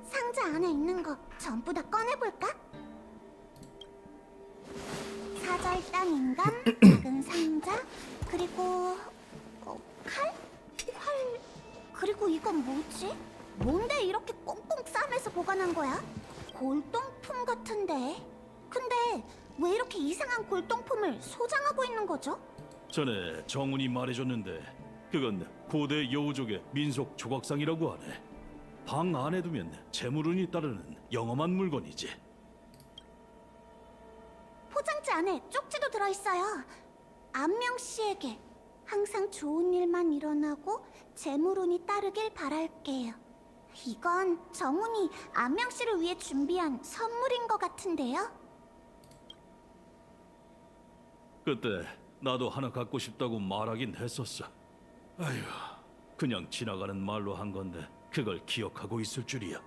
[SPEAKER 3] 상자 안에 있는 거 전부 다 꺼내볼까? 사절 일단 인간, 작은 상자, 그리고 칼? 활? 그리고 이건 뭐지? 뭔데 이렇게 꽁꽁 싸매서 보관한 거야? 골동품 같은데. 근데 왜 이렇게 이상한 골동품을 소장하고 있는 거죠?
[SPEAKER 10] 전에 정훈이 말해줬는데 그건 고대 여우족의 민속 조각상이라고 하네. 방 안에 두면 재물운이 따르는 영험한 물건이지.
[SPEAKER 3] 포장지 안에 쪽지도 들어있어요. 안명 씨에게 항상 좋은 일만 일어나고 재물운이 따르길 바랄게요. 이건 정훈이 안명 씨를 위해 준비한 선물인 것 같은데요.
[SPEAKER 10] 그때 나도 하나 갖고 싶다고 말하긴 했었어. 아휴, 그냥 지나가는 말로 한 건데 그걸 기억하고 있을 줄이야.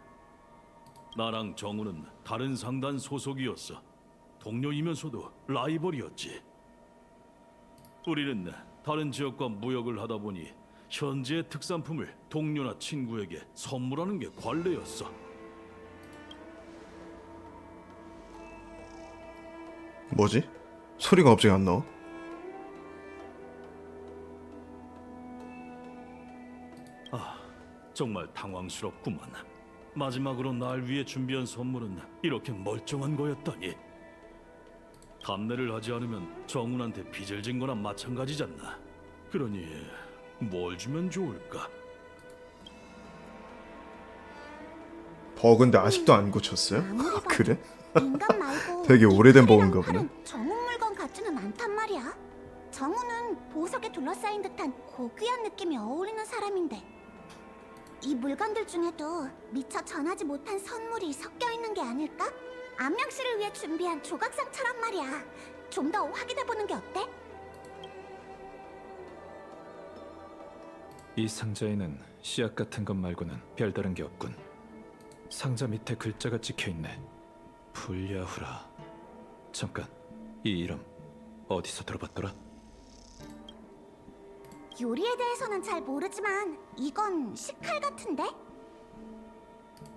[SPEAKER 10] 나랑 정우는 다른 상단 소속이었어. 동료이면서도 라이벌이었지. 우리는 다른 지역과 무역을 하다 보니 현지의 특산품을 동료나 친구에게 선물하는 게 관례였어.
[SPEAKER 1] 뭐지? 소리가 갑자기 안 나와?
[SPEAKER 10] 정말 당황스럽구만. 마지막으로 날 위해 준비한 선물은 이렇게 멀쩡한 거였다니. 답례를 하지 않으면 정훈한테 빚을 진 거나 마찬가지잖아. 그러니 뭘 주면 좋을까?
[SPEAKER 1] 버그인데 아직도 안 고쳤어요?
[SPEAKER 3] 아무리 봐도
[SPEAKER 1] 그래?
[SPEAKER 3] 인간 말고
[SPEAKER 1] 되게 오래된
[SPEAKER 3] 이 칼이랑
[SPEAKER 1] 버그인가 보네.
[SPEAKER 3] 활은 정훈 물건 같지는 않단 말이야. 정훈은 보석에 둘러싸인 듯한 고귀한 느낌이 어울리는 사람인데 이 물건들 중에도 미처 전하지 못한 선물이 섞여 있는 게 아닐까? 안명 씨를 위해 준비한 조각상처럼 말이야. 좀 더 확인해 보는 게 어때?
[SPEAKER 8] 이 상자에는 씨앗 같은 것 말고는 별다른 게 없군. 상자 밑에 글자가 찍혀있네. 불야후라. 잠깐, 이 이름 어디서 들어봤더라?
[SPEAKER 3] 요리에 대해서는 잘 모르지만 이건 식칼 같은데?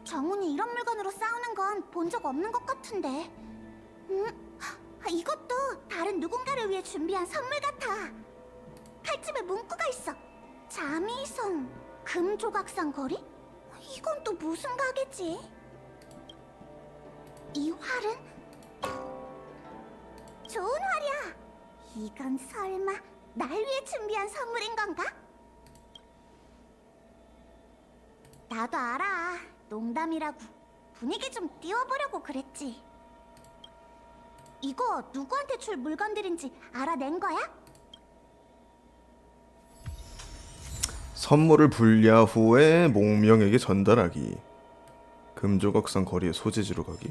[SPEAKER 3] 정훈이 이런 물건으로 싸우는 건 본 적 없는 것 같은데. 이것도 다른 누군가를 위해 준비한 선물 같아. 칼집에 문구가 있어. 자미성 금조각상 거리? 이건 또 무슨 가게지? 이 활은 좋은 활이야. 이건 설마 날 위해 준비한 선물인 건가? 나도 알아. 농담이라고. 분위기 좀 띄워보려고 그랬지. 이거 누구한테 줄 물건들인지 알아낸 거야?
[SPEAKER 1] 선물을 분야 후에 몽명에게 전달하기. 금조각상 거리의 소재지로 가기.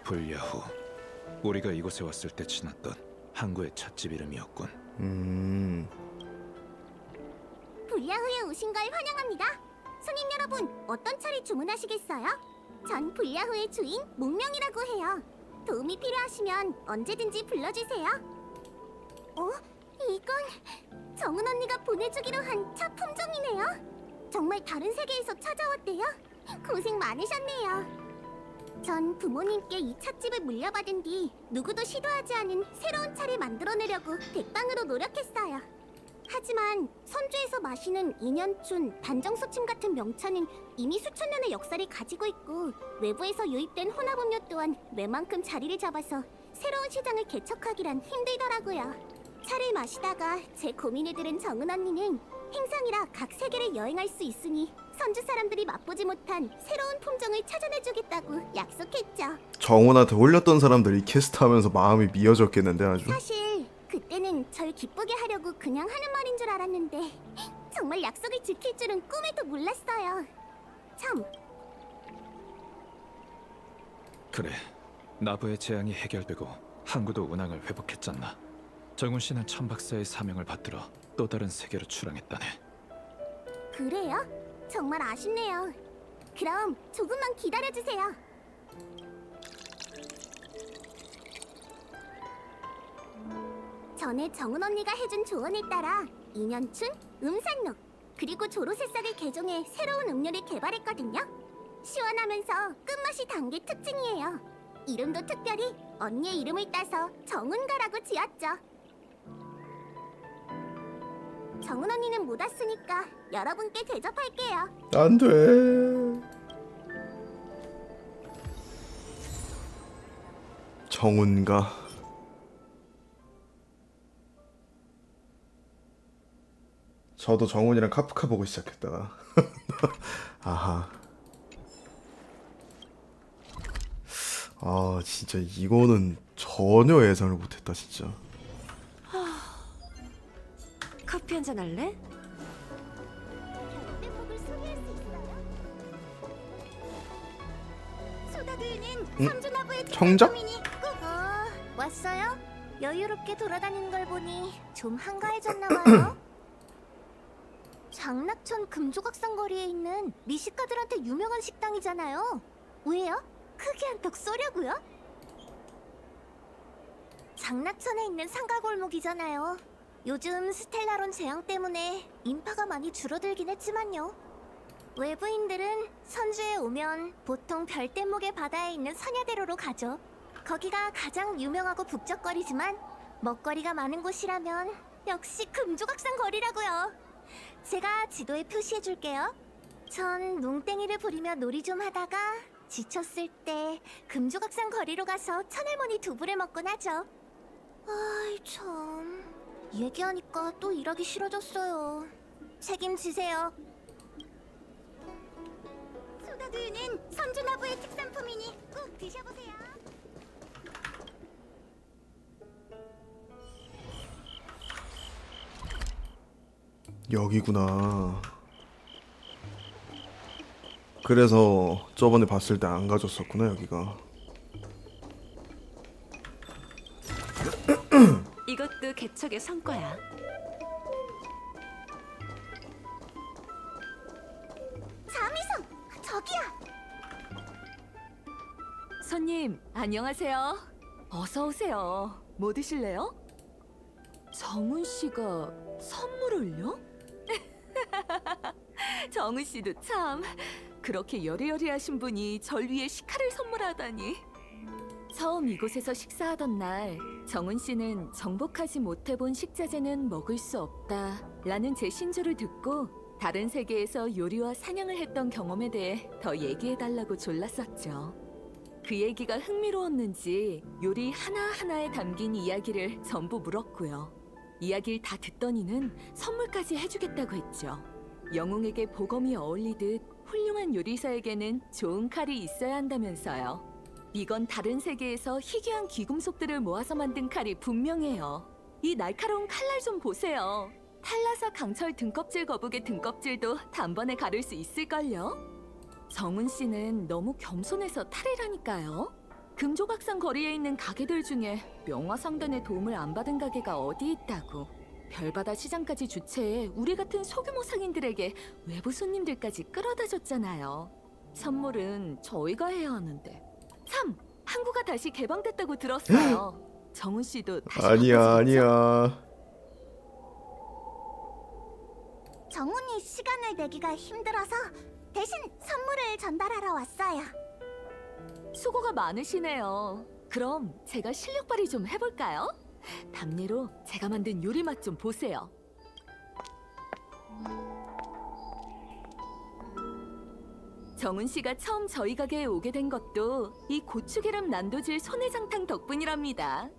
[SPEAKER 8] 불야후. 우리가 이곳에 왔을 때 지났던 항구의 찻집 이름이었군.
[SPEAKER 3] 불야후에 오신 걸 환영합니다. 손님 여러분, 어떤 차를 주문하시겠어요? 전 불야후의 주인 몽명이라고 해요. 도움이 필요하시면 언제든지 불러주세요. 이건 정은 언니가 보내주기로 한 차 품종이네요. 정말 다른 세계에서 찾아왔대요. 고생 많으셨네요. 전 부모님께 이 찻집을 물려받은 뒤 누구도 시도하지 않은 새로운 차를 만들어내려고 백방으로 노력했어요. 하지만 선주에서 마시는 인연춘, 단정소침 같은 명차는 이미 수천 년의 역사를 가지고 있고 외부에서 유입된 혼합음료 또한 웬만큼 자리를 잡아서 새로운 시장을 개척하기란 힘들더라고요. 차를 마시다가 제 고민을 들은 정은 언니는 행상이라 각 세계를 여행할 수 있으니 선주 사람들이 맛보지 못한 새로운 품종을 찾아내주겠다고 약속했죠.
[SPEAKER 1] 정훈한테 홀렸던 사람들이 캐스트하면서 마음이 미어졌겠는데 아주.
[SPEAKER 3] 사실 그때는 절 기쁘게 하려고 그냥 하는 말인 줄 알았는데 정말 약속을 지킬 줄은 꿈에도 몰랐어요. 참,
[SPEAKER 8] 그래, 나부의 재앙이 해결되고 항구도 운항을 회복했잖아. 정훈 씨는 천박사의 사명을 받들어 또 다른 세계로 출항했다네.
[SPEAKER 3] 그래요? 정말 아쉽네요. 그럼 조금만 기다려주세요. 전에 정은 언니가 해준 조언을 따라 인연춘, 음산로, 그리고 조로새싹을 개종해 새로운 음료를 개발했거든요. 시원하면서 끝맛이 단 게 특징이에요. 이름도 특별히 언니의 이름을 따서 정은가라고 지었죠. 정은 언니는 못 왔으니까 여러분께 대접할게요.
[SPEAKER 1] 안 돼. 정운가. 저도 정운이랑 카프카 보고 시작했다가 아하. 아 진짜 이거는 전혀 예상을 못했다 진짜.
[SPEAKER 7] 커피 한잔 할래?
[SPEAKER 3] 대목을 소개할 수 있어요? 소다드는
[SPEAKER 1] 응?
[SPEAKER 3] 삼주나부의
[SPEAKER 1] 청작?
[SPEAKER 3] 왔어요? 여유롭게 돌아다니는 걸 보니 좀 한가해졌나 봐요. 장락천 금조각상 거리에 있는 미식가들한테 유명한 식당이잖아요. 왜요? 크게 한턱 쏘려고요? 장락천에 있는 상가골목이잖아요. 요즘 스텔라론 재앙 때문에 인파가 많이 줄어들긴 했지만요. 외부인들은 선주에 오면 보통 별대목의 바다에 있는 선야대로로 가죠. 거기가 가장 유명하고 북적거리지만 먹거리가 많은 곳이라면 역시 금조각상 거리라고요. 제가 지도에 표시해줄게요. 전 농땡이를 부리며 놀이 좀 하다가 지쳤을 때 금조각상 거리로 가서 천할머니 두부를 먹곤 하죠. 아이 참... 얘기하니까 또 일하기 싫어졌어요. 책임지세요. 소다두유는 선주나부의 특산품이니 꼭 드셔보세요.
[SPEAKER 1] 여기구나. 그래서 저번에 봤을 때 안 가졌었구나 여기가.
[SPEAKER 7] 이것도 개척의 성과야.
[SPEAKER 3] 자미성! 저기야!
[SPEAKER 11] 손님, 안녕하세요. 어서 오세요. 뭐 드실래요? 정훈 씨가 선물을요? 정훈 씨도 참 그렇게 여리여리하신 분이 절 위해 식칼을 선물하다니. 처음 이곳에서 식사하던 날 정훈 씨는 정복하지 못해본 식자재는 먹을 수 없다 라는 제 신조를 듣고 다른 세계에서 요리와 사냥을 했던 경험에 대해 더 얘기해달라고 졸랐었죠. 그 얘기가 흥미로웠는지 요리 하나하나에 담긴 이야기를 전부 물었고요. 이야기를 다 듣더니는 선물까지 해주겠다고 했죠. 영웅에게 보검이 어울리듯 훌륭한 요리사에게는 좋은 칼이 있어야 한다면서요. 이건 다른 세계에서 희귀한 귀금속들을 모아서 만든 칼이 분명해요. 이 날카로운 칼날 좀 보세요. 탈라사 강철 등껍질 거북의 등껍질도 단번에 가를 수 있을걸요? 정훈 씨는 너무 겸손해서 탈이라니까요. 금조각상 거리에 있는 가게들 중에 명화상단의 도움을 안 받은 가게가 어디 있다고. 별바다 시장까지 주최해 우리 같은 소규모 상인들에게 외부 손님들까지 끌어다 줬잖아요. 선물은 저희가 해야 하는데. 참! 항구가 다시 개방됐다고 들었어요. 정훈 씨도 다시
[SPEAKER 1] 아니야
[SPEAKER 11] 바꿔주겠죠?
[SPEAKER 1] 아니야.
[SPEAKER 3] 정훈이 시간을 내기가 힘들어서 대신 선물을 전달하러 왔어요.
[SPEAKER 11] 수고가 많으시네요. 그럼 제가 실력 발휘 좀 해볼까요? 답례로 제가 만든 요리 맛 좀 보세요. 정훈 씨가 처음 저희 가게에 오게 된 것도 이 고추기름 난도질 소내장탕 덕분이랍니다.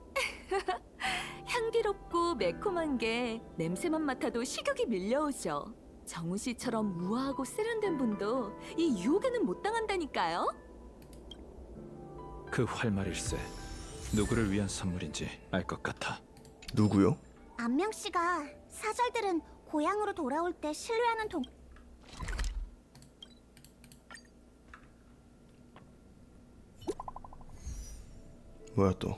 [SPEAKER 11] 향기롭고 매콤한 게 냄새만 맡아도 식욕이 밀려오죠. 정훈 씨처럼 우아하고 세련된 분도 이 유혹에는 못 당한다니까요.
[SPEAKER 8] 그 활말일세 누구를 위한 선물인지 알 것 같아.
[SPEAKER 1] 누구요?
[SPEAKER 3] 안명 씨가 사절들은 고향으로 돌아올 때 신뢰하는 동
[SPEAKER 1] 뭐야 또?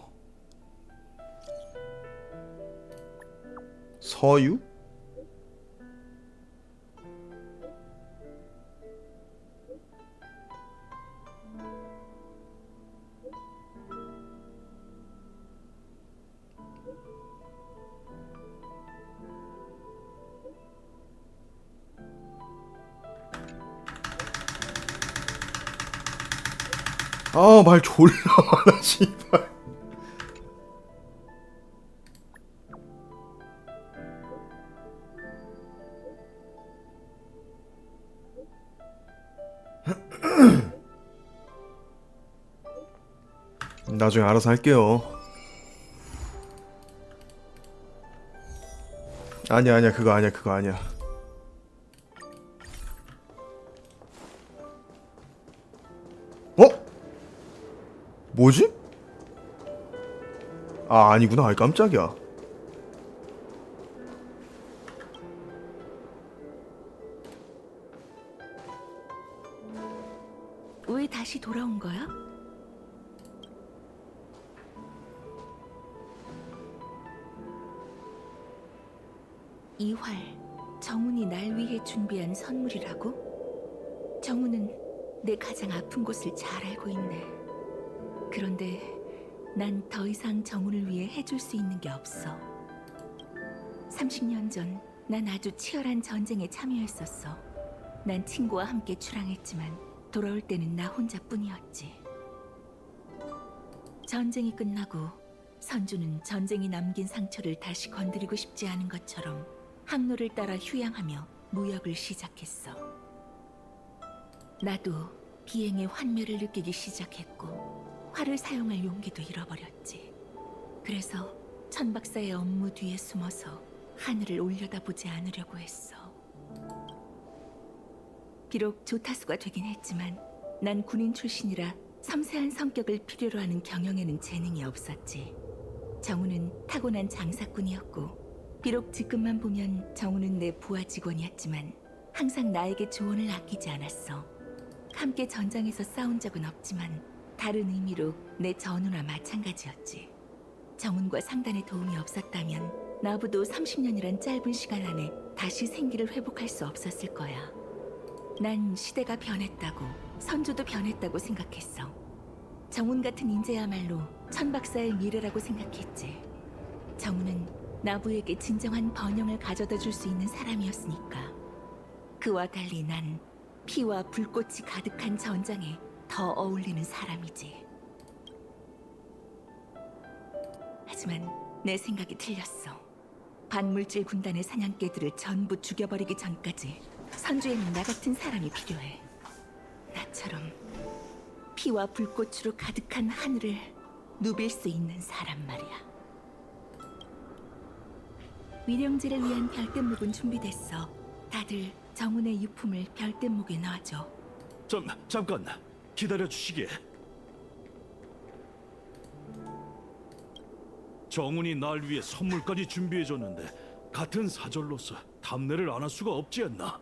[SPEAKER 1] 서유? 아, 말 졸라 많아, 씨발. 나중에 알아서 할게요. 아니야, 그거 아니야. 어? 뭐지? 아, 아니구나. 아이, 깜짝이야.
[SPEAKER 9] 왜 다시 돌아온 거야? 이 활, 정훈이 날 위해 준비한 선물이라고? 정훈은 내 가장 아픈 곳을 잘 알고 있네. 그런데 난 더 이상 정훈을 위해 해줄 수 있는 게 없어. 30년 전 난 아주 치열한 전쟁에 참여했었어. 난 친구와 함께 출항했지만 돌아올 때는 나 혼자뿐이었지. 전쟁이 끝나고 선주는 전쟁이 남긴 상처를 다시 건드리고 싶지 않은 것처럼 항로를 따라 휴양하며 무역을 시작했어. 나도 비행의 환멸을 느끼기 시작했고 활을 사용할 용기도 잃어버렸지. 그래서 천박사의 업무 뒤에 숨어서 하늘을 올려다보지 않으려고 했어. 비록 조타수가 되긴 했지만 난 군인 출신이라 섬세한 성격을 필요로 하는 경영에는 재능이 없었지. 정우는 타고난 장사꾼이었고 비록 지금만 보면 정우는 내 부하 직원이었지만 항상 나에게 조언을 아끼지 않았어. 함께 전장에서 싸운 적은 없지만 다른 의미로 내 전우나 마찬가지였지. 정훈과 상단의 도움이 없었다면 나부도 30년이란 짧은 시간 안에 다시 생기를 회복할 수 없었을 거야. 난 시대가 변했다고, 선조도 변했다고 생각했어. 정훈 같은 인재야말로 천박사의 미래라고 생각했지. 정훈은 나부에게 진정한 번영을 가져다 줄 수 있는 사람이었으니까. 그와 달리 난 피와 불꽃이 가득한 전장에 더 어울리는 사람이지. 하지만 내 생각이 틀렸어. 반물질 군단의 사냥개들을 전부 죽여버리기 전까지 선주에는 나 같은 사람이 필요해. 나처럼 피와 불꽃으로 가득한 하늘을 누빌 수 있는 사람 말이야. 위령제를 위한 별대목은 준비됐어. 다들 정훈의 유품을 별대목에 넣어줘.
[SPEAKER 10] 잠깐 기다려 주시게. 정훈이 날 위해 선물까지 준비해줬는데 같은 사절로서 답례를 안 할 수가 없지 않나?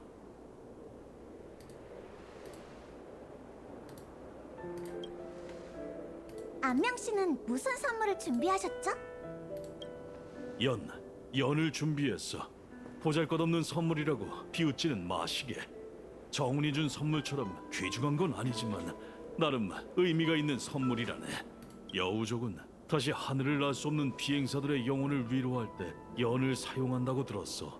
[SPEAKER 3] 안명 씨는 무슨 선물을 준비하셨죠?
[SPEAKER 10] 연을 준비했어. 보잘것없는 선물이라고 비웃지는 마시게. 정훈이 준 선물처럼 귀중한 건 아니지만 나름 의미가 있는 선물이라네. 여우족은 다시 하늘을 날 수 없는 비행사들의 영혼을 위로할 때 연을 사용한다고 들었어.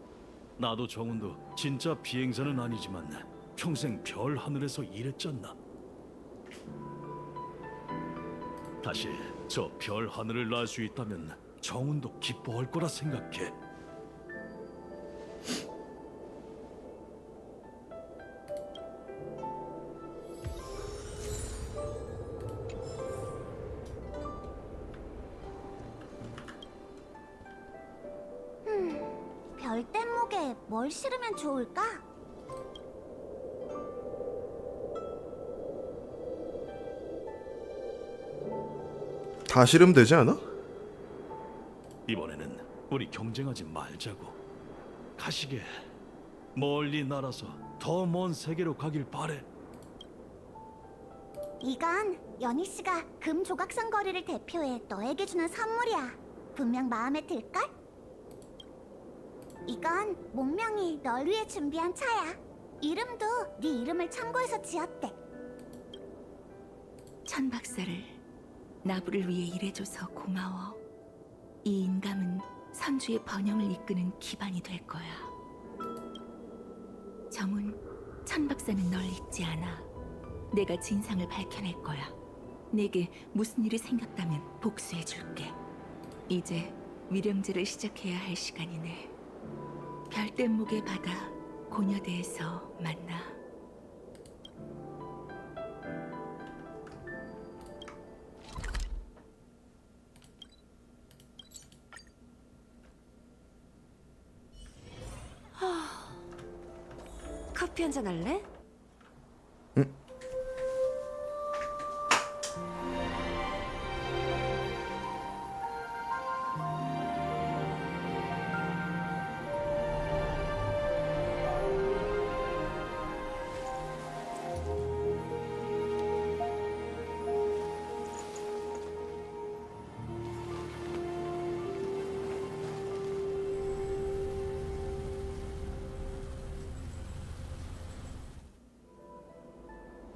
[SPEAKER 10] 나도 정훈도 진짜 비행사는 아니지만 평생 별 하늘에서 일했잖아. 다시 저 별 하늘을 날 수 있다면 정훈도 기뻐할 거라 생각해.
[SPEAKER 3] 별대목에 뭘 실으면 좋을까?
[SPEAKER 1] 다 실으면 되지 않아?
[SPEAKER 10] 이번에는 우리 경쟁하지 말자고. 가시게 멀리 날아서 더 먼 세계로 가길 바래.
[SPEAKER 3] 이건 연희 씨가 금 조각상 거리를 대표해 너에게 주는 선물이야. 분명 마음에 들걸? 이건 목명이 널 위해 준비한 차야. 이름도 네 이름을 참고해서 지었대.
[SPEAKER 9] 천박사를 나부를 위해 일해줘서 고마워. 이 인감은 선주의 번영을 이끄는 기반이 될 거야. 정훈, 천박사는 널 잊지 않아. 내가 진상을 밝혀낼 거야. 내게 무슨 일이 생겼다면 복수해줄게. 이제 위령제를 시작해야 할 시간이네. 별대목의 바다 고녀대에서 만나.
[SPEAKER 11] 커피 한잔 할래?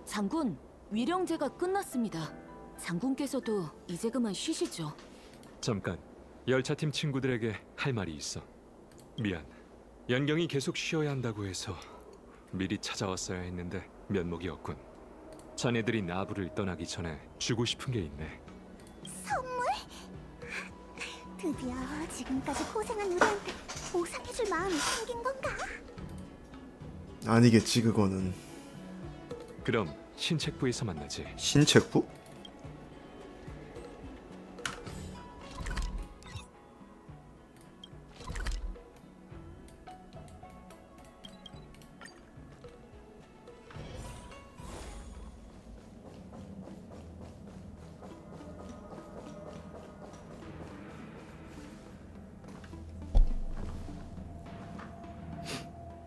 [SPEAKER 11] 장군, 위령제가 끝났습니다. 장군께서도 이제 그만 쉬시죠.
[SPEAKER 4] 잠깐, 열차팀 친구들에게 할 말이 있어. 미안. 연경이 계속 쉬어야 한다고 해서 미리 찾아왔어야 했는데 면목이 없군. 자네들이 나부를 떠나기 전에 주고 싶은 게 있네.
[SPEAKER 3] 선물? 드디어 지금까지 고생한 우리한테 보상해줄 마음이 생긴 건가?
[SPEAKER 1] 아니겠지 그거는.
[SPEAKER 4] 그럼 신책부에서 만나지.
[SPEAKER 1] 신책부?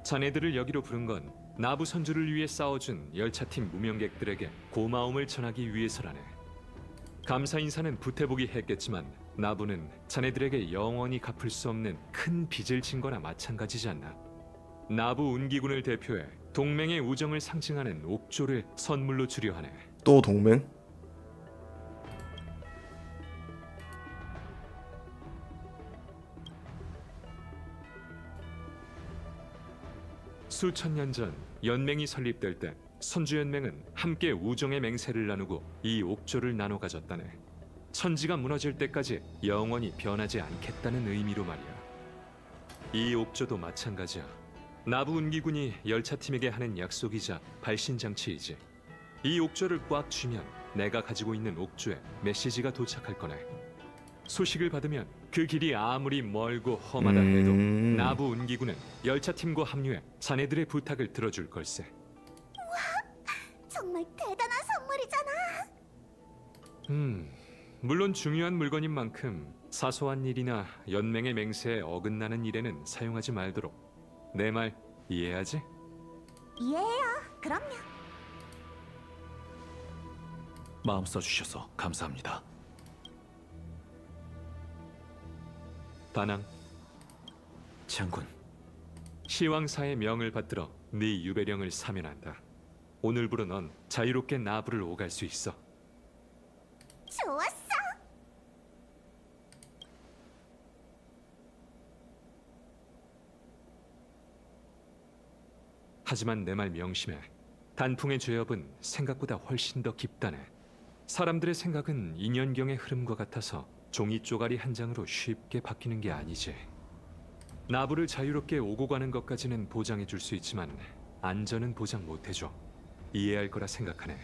[SPEAKER 4] 자네들을 여기로 부른 건 나부 선주를 위해 싸워준 열차팀 무명객들에게 고마움을 전하기 위해서라네. 감사 인사는 부태복이 했겠지만 나부는 자네들에게 영원히 갚을 수 없는 큰 빚을 진 거나 마찬가지지 않나. 나부 운기군을 대표해 동맹의 우정을 상징하는 옥조를 선물로 주려 하네.
[SPEAKER 1] 또 동맹?
[SPEAKER 4] 수천 년 전 연맹이 설립될 때 선주연맹은 함께 우정의 맹세를 나누고 이 옥조를 나눠 가졌다네. 천지가 무너질 때까지 영원히 변하지 않겠다는 의미로 말이야. 이 옥조도 마찬가지야. 나부 운기군이 열차팀에게 하는 약속이자 발신장치이지. 이 옥조를 꽉 쥐면 내가 가지고 있는 옥조에 메시지가 도착할 거네. 소식을 받으면 그 길이 아무리 멀고 험하다 해도 나부 운기군은 열차팀과 합류해 자네들의 부탁을 들어줄 걸세.
[SPEAKER 3] 정말 대단한 선물이잖아.
[SPEAKER 4] 물론 중요한 물건인 만큼 사소한 일이나 연맹의 맹세에 어긋나는 일에는 사용하지 말도록. 내 말 이해하지?
[SPEAKER 3] 이해해요. 그럼요.
[SPEAKER 8] 마음 써주셔서 감사합니다.
[SPEAKER 4] 반항,
[SPEAKER 2] 장군,
[SPEAKER 4] 시왕사의 명을 받들어 네 유배령을 사면한다. 오늘부로 넌 자유롭게 나부를 오갈 수 있어.
[SPEAKER 3] 좋았어.
[SPEAKER 4] 하지만 내 말 명심해. 단풍의 죄업은 생각보다 훨씬 더 깊다네. 사람들의 생각은 인연경의 흐름과 같아서 종이 쪼가리 한 장으로 쉽게 바뀌는 게 아니지. 나부를 자유롭게 오고 가는 것까지는 보장해 줄 수 있지만 안전은 보장 못 해줘. 이해할 거라 생각하네.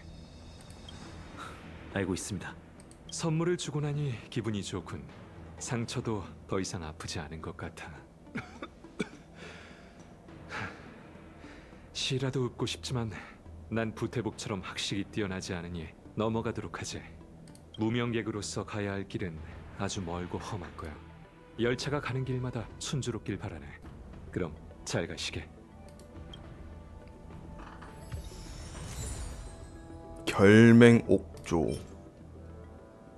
[SPEAKER 2] 알고 있습니다.
[SPEAKER 4] 선물을 주고 나니 기분이 좋군. 상처도 더 이상 아프지 않은 것 같아. 시라도 웃고 싶지만 난 부태복처럼 학식이 뛰어나지 않으니 넘어가도록 하지. 무명객으로서 가야 할 길은 아주 멀고 험할 거야. 열차가 가는 길마다 순조롭길 바라네. 그럼 잘 가시게.
[SPEAKER 1] 결맹 옥조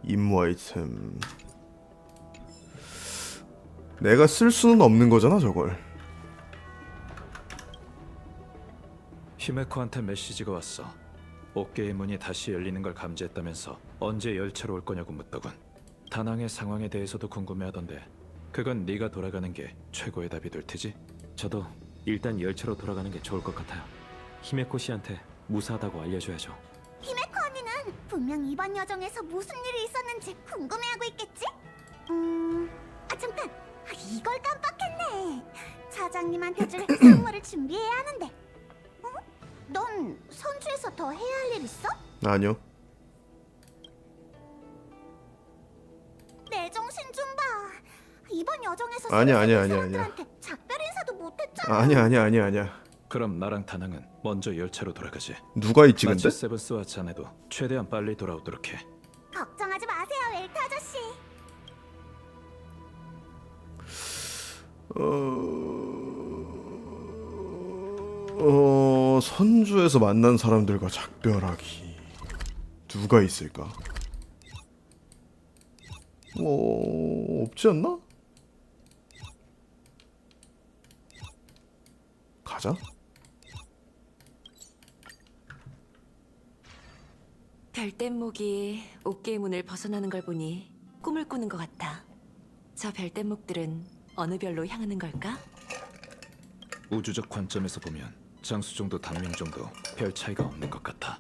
[SPEAKER 1] 임무 아이템. 내가 쓸 수는 없는 거잖아 저걸.
[SPEAKER 8] 히메코한테 메시지가 왔어. 옥계의 문이 다시 열리는 걸 감지했다면서 언제 열차로 올 거냐고 묻더군. 다낭의 상황에 대해서도 궁금해하던데 그건 네가 돌아가는 게 최고의 답이 될 테지?
[SPEAKER 2] 저도 일단 열차로 돌아가는 게 좋을 것 같아요. 히메코 씨한테 무사하다고 알려줘야죠.
[SPEAKER 3] 히메코 언니는 분명 이번 여정에서 무슨 일이 있었는지 궁금해하고 있겠지? 잠깐! 이걸 깜빡했네. 차장님한테 줄 선물을 준비해야 하는데. 넌 선주에서 더 해야 할 일 있어?
[SPEAKER 1] 아니요.
[SPEAKER 3] 내 정신 좀 봐. 이번 여정에서
[SPEAKER 1] 아니야.
[SPEAKER 3] 사람들한테 작별 인사도 못했잖아.
[SPEAKER 1] 아니야.
[SPEAKER 8] 그럼 나랑 다낭은 먼저 열차로 돌아가지.
[SPEAKER 1] 누가 있지 근데?
[SPEAKER 8] 마치 세븐스와 자네도 최대한 빨리 돌아오도록 해.
[SPEAKER 3] 걱정하지 마세요, 웰트 아저씨.
[SPEAKER 1] 선주에서 만난 사람들과 작별하기 누가 있을까? 없지 않나? 가자.
[SPEAKER 9] 별뗏목이 옥계의 문을 벗어나는 걸 보니 꿈을 꾸는 것 같아. 저 별뗏목들은 어느 별로 향하는 걸까?
[SPEAKER 8] 우주적 관점에서 보면 장수종도 단명종도 별 차이가 없는 것 같아.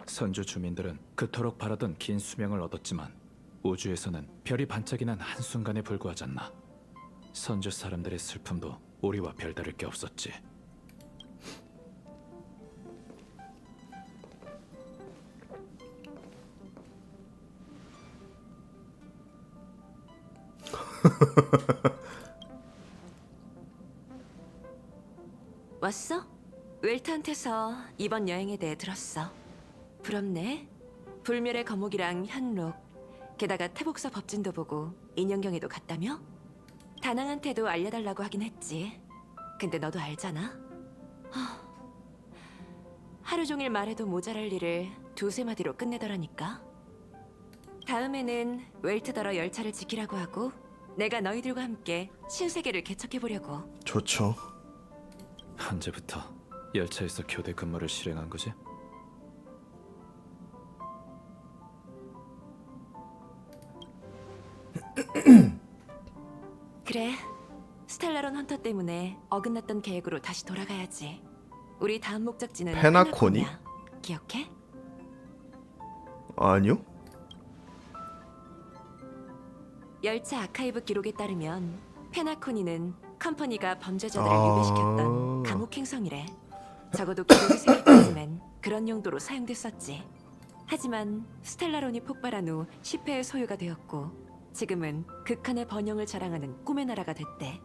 [SPEAKER 8] 선주 주민들은 그토록 바라던 긴 수명을 얻었지만 우주에서는 별이 반짝이는 한순간에 불과하잖아. 선주 사람들의 슬픔도 우리와 별다를 게 없었지.
[SPEAKER 9] 왔어? 웰트한테서 이번 여행에 대해 들었어. 부럽네. 불멸의 거목이랑 현록, 게다가 태복사 법진도 보고 인연경에도 갔다며? 다낭한테도 알려달라고 하긴 했지. 근데 너도 알잖아. 하루 종일 말해도 모자랄 일을 두세 마디로 끝내더라니까. 다음에는 웰트더러 열차를 지키라고 하고 내가 너희들과 함께 신세계를 개척해보려고.
[SPEAKER 1] 좋죠.
[SPEAKER 8] 언제부터 열차에서 교대 근무를 실행한 거지?
[SPEAKER 9] 그래, 스텔라론 헌터 때문에 어긋났던 계획으로 다시 돌아가야지. 우리 다음 목적지는
[SPEAKER 1] 페나코니?
[SPEAKER 9] 페나코니야. 기억해?
[SPEAKER 1] 아니요.
[SPEAKER 9] 열차 아카이브 기록에 따르면 페나코니는 컴퍼니가 범죄자들을
[SPEAKER 1] 아.
[SPEAKER 9] 유배시켰던 감옥 행성이래. 적어도 기록이 새기까지는 그런 용도로 사용됐었지. 하지만 스텔라론이 폭발한 후 10회의 소유가 되었고 지금은 극한의 번영을 자랑하는 꿈의 나라가 됐대.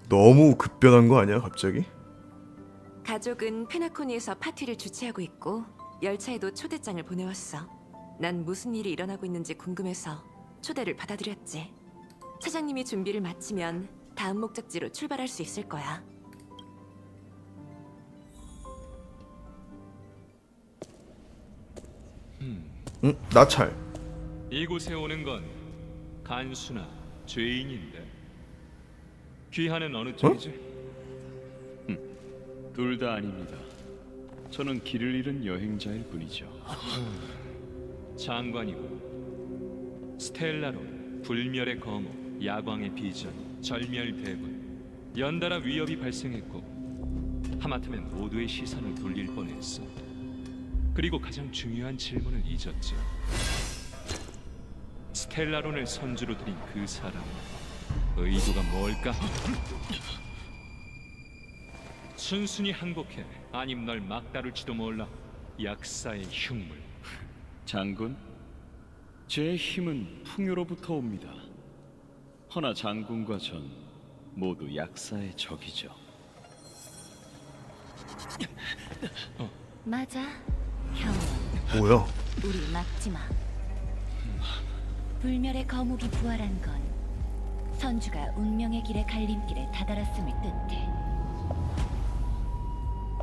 [SPEAKER 1] 너무 급변한 거 아니야 갑자기?
[SPEAKER 9] 가족은 페나코니에서 파티를 주최하고 있고 열차에도 초대장을 보내왔어. 난 무슨 일이 일어나고 있는지 궁금해서 초대를 받아들였지. 차장님이 준비를 마치면 다음 목적지로 출발할 수 있을 거야.
[SPEAKER 1] 나찰.
[SPEAKER 4] 이곳에 오는 건 간수나 죄인인데 귀하는 어느 쪽이지?
[SPEAKER 5] 둘 다 아닙니다. 저는 길을 잃은 여행자일 뿐이죠.
[SPEAKER 4] 장관이고 스텔라론, 불멸의 거목, 야광의 비전, 절멸대군 연달아 위협이 발생했고 하마터면 모두의 시선을 돌릴 뻔했어. 그리고 가장 중요한 질문을 잊었죠. 스텔라론을 선주로 들인 그 사람 의도가 뭘까? 순순히 항복해 아님 널 막다룰지도 몰라. 약사의 흉물.
[SPEAKER 5] 장군, 제 힘은 풍요로부터 옵니다. 허나 장군과 전 모두 약사의 적이죠.
[SPEAKER 7] 맞아. 형,
[SPEAKER 1] 뭐야?
[SPEAKER 7] 우리 막지 마. 불멸의 거목이 부활한 건 선주가 운명의 길의 갈림길에 다다랐음을 뜻해.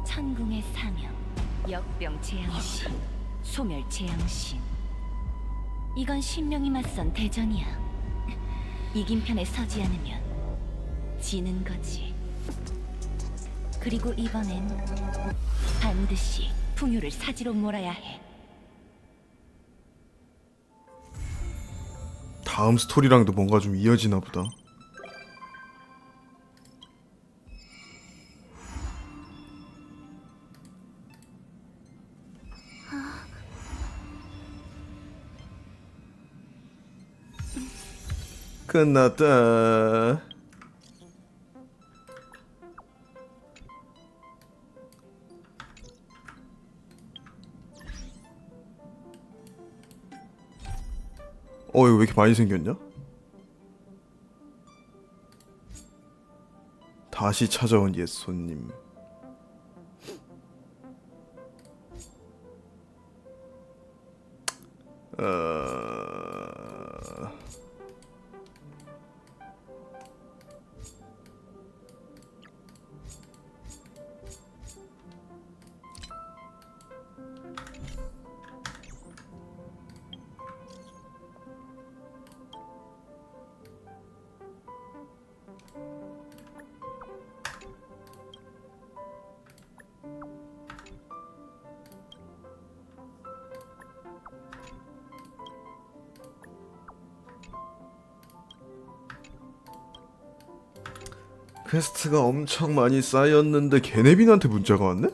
[SPEAKER 7] 천궁의 사명, 역병 재앙신, 소멸 재앙신. 이건 신명이 맞선 대전이야. 이긴 편에 서지 않으면 지는 거지. 그리고 이번엔 반드시 풍요를 사지로 몰아야 해.
[SPEAKER 1] 다음 스토리랑도 뭔가 좀 이어지나 보다. 끝났다. 이거 왜 이렇게 많이 생겼냐? 다시 찾아온 옛 손님. 퀘스트가 엄청 많이 쌓였는데 게네빈한테 문자가 왔네?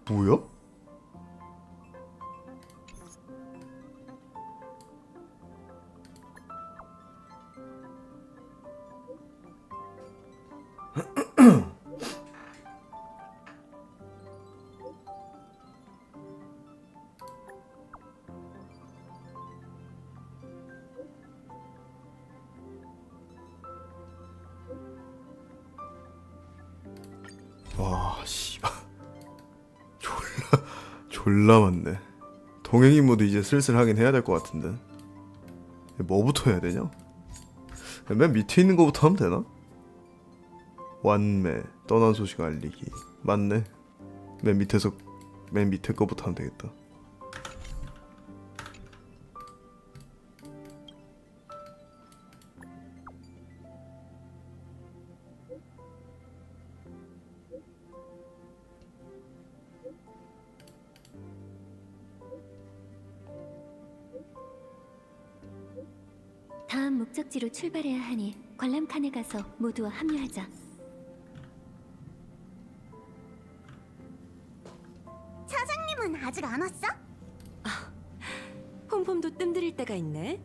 [SPEAKER 1] 뭐야? 와, 씨발. 졸라 많네. 동행 모드 이제 슬슬 하긴 해야 될 것 같은데. 뭐부터 해야 되냐? 맨 밑에 있는 거부터 하면 되나? 완매, 떠난 소식 알리기. 맞네. 맨 밑에 거부터 하면 되겠다.
[SPEAKER 7] 다음 목적지로 출발해야 하니 관람칸에 가서 모두와 합류하자.
[SPEAKER 3] 사장님은 아직 안 왔어?
[SPEAKER 7] 폼폼도 뜸들일 때가 있네.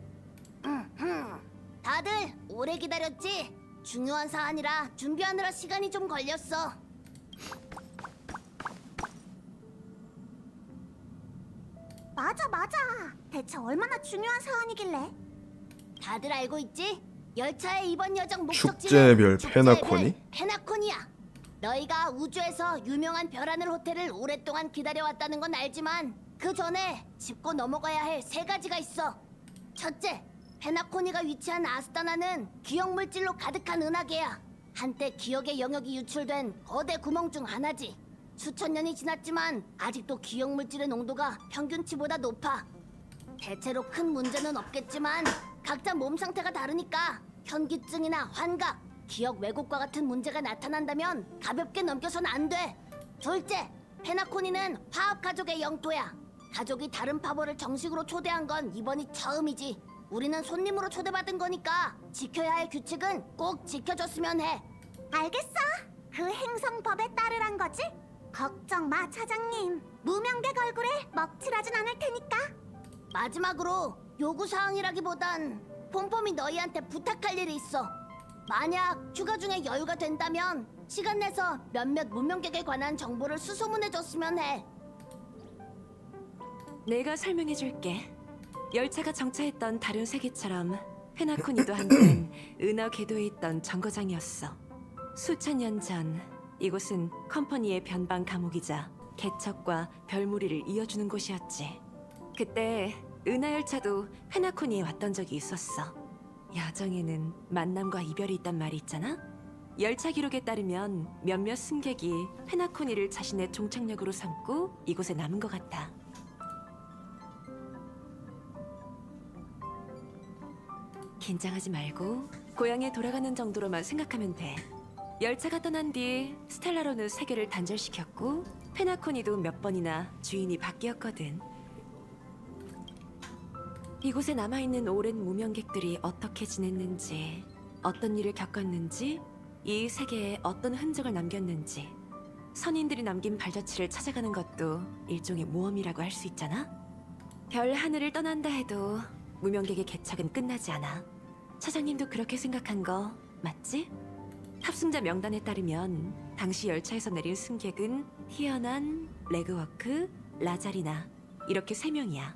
[SPEAKER 3] 다들 오래 기다렸지? 중요한 사안이라 준비하느라 시간이 좀 걸렸어. 맞아. 대체 얼마나 중요한 사안이길래? 다들 알고 있지? 열차의 이번 여정 목적지는
[SPEAKER 1] 축제의 별
[SPEAKER 3] 축제의
[SPEAKER 1] 페나코니?
[SPEAKER 3] 별 페나코니야. 너희가 우주에서 유명한 별하늘 호텔을 오랫동안 기다려왔다는 건 알지만 그 전에 짚고 넘어가야 할 세 가지가 있어. 첫째, 페나코니가 위치한 아스타나는 기억 물질로 가득한 은하계야. 한때 기억의 영역이 유출된 거대 구멍 중 하나지. 수천 년이 지났지만 아직도 기억 물질의 농도가 평균치보다 높아. 대체로 큰 문제는 없겠지만 각자 몸 상태가 다르니까 현기증이나 환각, 기억 왜곡과 같은 문제가 나타난다면 가볍게 넘겨선 안 돼. 둘째, 페나코니는 화합 가족의 영토야. 가족이 다른 파벌을 정식으로 초대한 건 이번이 처음이지. 우리는 손님으로 초대받은 거니까 지켜야 할 규칙은 꼭 지켜줬으면 해. 알겠어. 그 행성법에 따르란 거지? 걱정 마, 차장님. 무명객 얼굴에 먹칠하진 않을 테니까. 마지막으로 요구사항이라기보단 폼폼이 너희한테 부탁할 일이 있어. 만약 휴가 중에 여유가 된다면 시간 내서 몇몇 무명객에 관한 정보를 수소문해줬으면 해.
[SPEAKER 7] 내가 설명해줄게. 열차가 정차했던 다른 세계처럼 페나코니도 한때 은하 궤도에 있던 정거장이었어. 수천 년 전 이곳은 컴퍼니의 변방 감옥이자 개척과 별무리를 이어주는 곳이었지. 그때 은하 열차도 페나코니에 왔던 적이 있었어. 여정에는 만남과 이별이 있단 말이 있잖아. 열차 기록에 따르면 몇몇 승객이 페나코니를 자신의 종착역으로 삼고 이곳에 남은 것 같아. 긴장하지 말고 고향에 돌아가는 정도로만 생각하면 돼. 열차가 떠난 뒤 스텔라로는 세계를 단절시켰고 페나코니도 몇 번이나 주인이 바뀌었거든. 이곳에 남아있는 오랜 무명객들이 어떻게 지냈는지, 어떤 일을 겪었는지, 이 세계에 어떤 흔적을 남겼는지, 선인들이 남긴 발자취를 찾아가는 것도 일종의 모험이라고 할 수 있잖아. 별 하늘을 떠난다 해도 무명객의 개척은 끝나지 않아. 차장님도 그렇게 생각한 거 맞지? 탑승자 명단에 따르면 당시 열차에서 내린 승객은 티어난, 레그워크, 라자리나 이렇게 3명이야.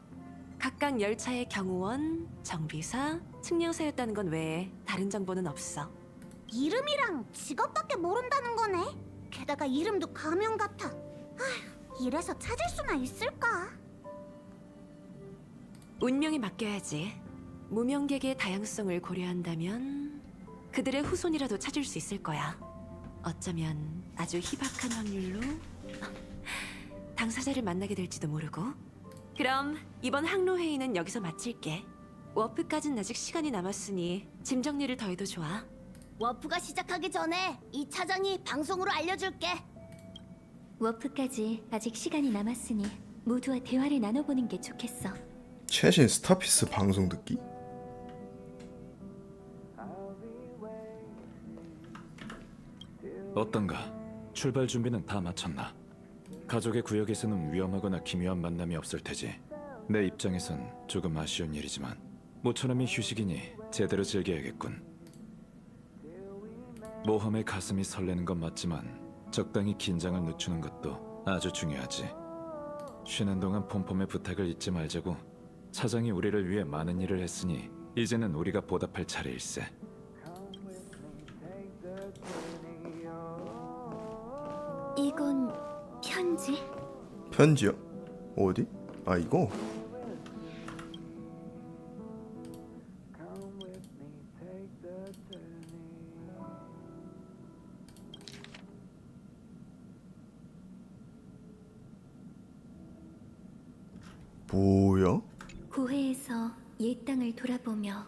[SPEAKER 7] 각각 열차의 경호원, 정비사, 측량사였다는 건 외에 다른 정보는 없어.
[SPEAKER 3] 이름이랑 직업밖에 모른다는 거네. 게다가 이름도 가명 같아. 아휴, 이래서 찾을 수나 있을까?
[SPEAKER 7] 운명에 맡겨야지. 무명객의 다양성을 고려한다면 그들의 후손이라도 찾을 수 있을 거야. 어쩌면 아주 희박한 확률로 당사자를 만나게 될지도 모르고. 그럼 이번 항로회의는 여기서 마칠게. 워프까진 아직 시간이 남았으니 짐 정리를 더 해도 좋아.
[SPEAKER 3] 워프가 시작하기 전에 이 차장이 방송으로 알려줄게.
[SPEAKER 6] 워프까지 아직 시간이 남았으니 모두와 대화를 나눠보는 게 좋겠어.
[SPEAKER 1] 최신 스타피스 방송 듣기?
[SPEAKER 8] 어떤가? 출발 준비는 다 마쳤나? 가족의 구역에서는 위험하거나 기묘한 만남이 없을 테지. 내 입장에선 조금 아쉬운 일이지만 모처럼이 휴식이니 제대로 즐겨야겠군. 모험에 가슴이 설레는 건 맞지만 적당히 긴장을 늦추는 것도 아주 중요하지. 쉬는 동안 폼폼의 부탁을 잊지 말자고. 차장이 우리를 위해 많은 일을 했으니 이제는 우리가 보답할 차례일세.
[SPEAKER 6] 이건 편지?
[SPEAKER 1] 편지요? 어디? 아 이거? 뭐야?
[SPEAKER 6] 고해에서 옛 땅을 돌아보며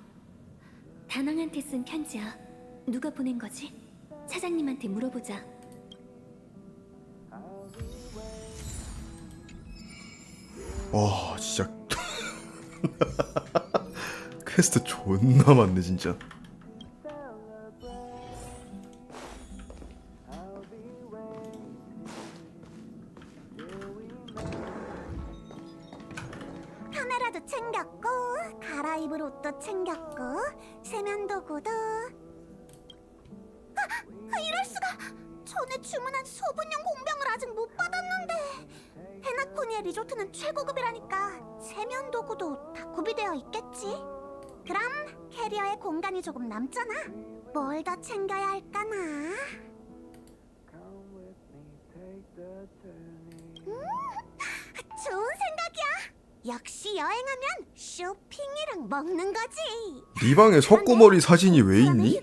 [SPEAKER 6] 다낭한테 쓴 편지야. 누가 보낸 거지? 차장님한테 물어보자.
[SPEAKER 1] 와 진짜 퀘스트 존나 많네 진짜.
[SPEAKER 3] 카메라도 챙겼고 갈아입을 옷도 챙겼고 세면도구도. 이럴 수가! 전에 주문한 소분용 공병을 아직 못 받았는데. 페나코니의 리조트는 최고급이라니까 세면도구도 다 구비되어 있겠지. 그럼 캐리어에 공간이 조금 남잖아. 뭘 더 챙겨야 할까나? 좋은 생각이야. 역시 여행하면 쇼핑이랑 먹는 거지.
[SPEAKER 1] 네 방에 석고머리 사진이 왜 있니?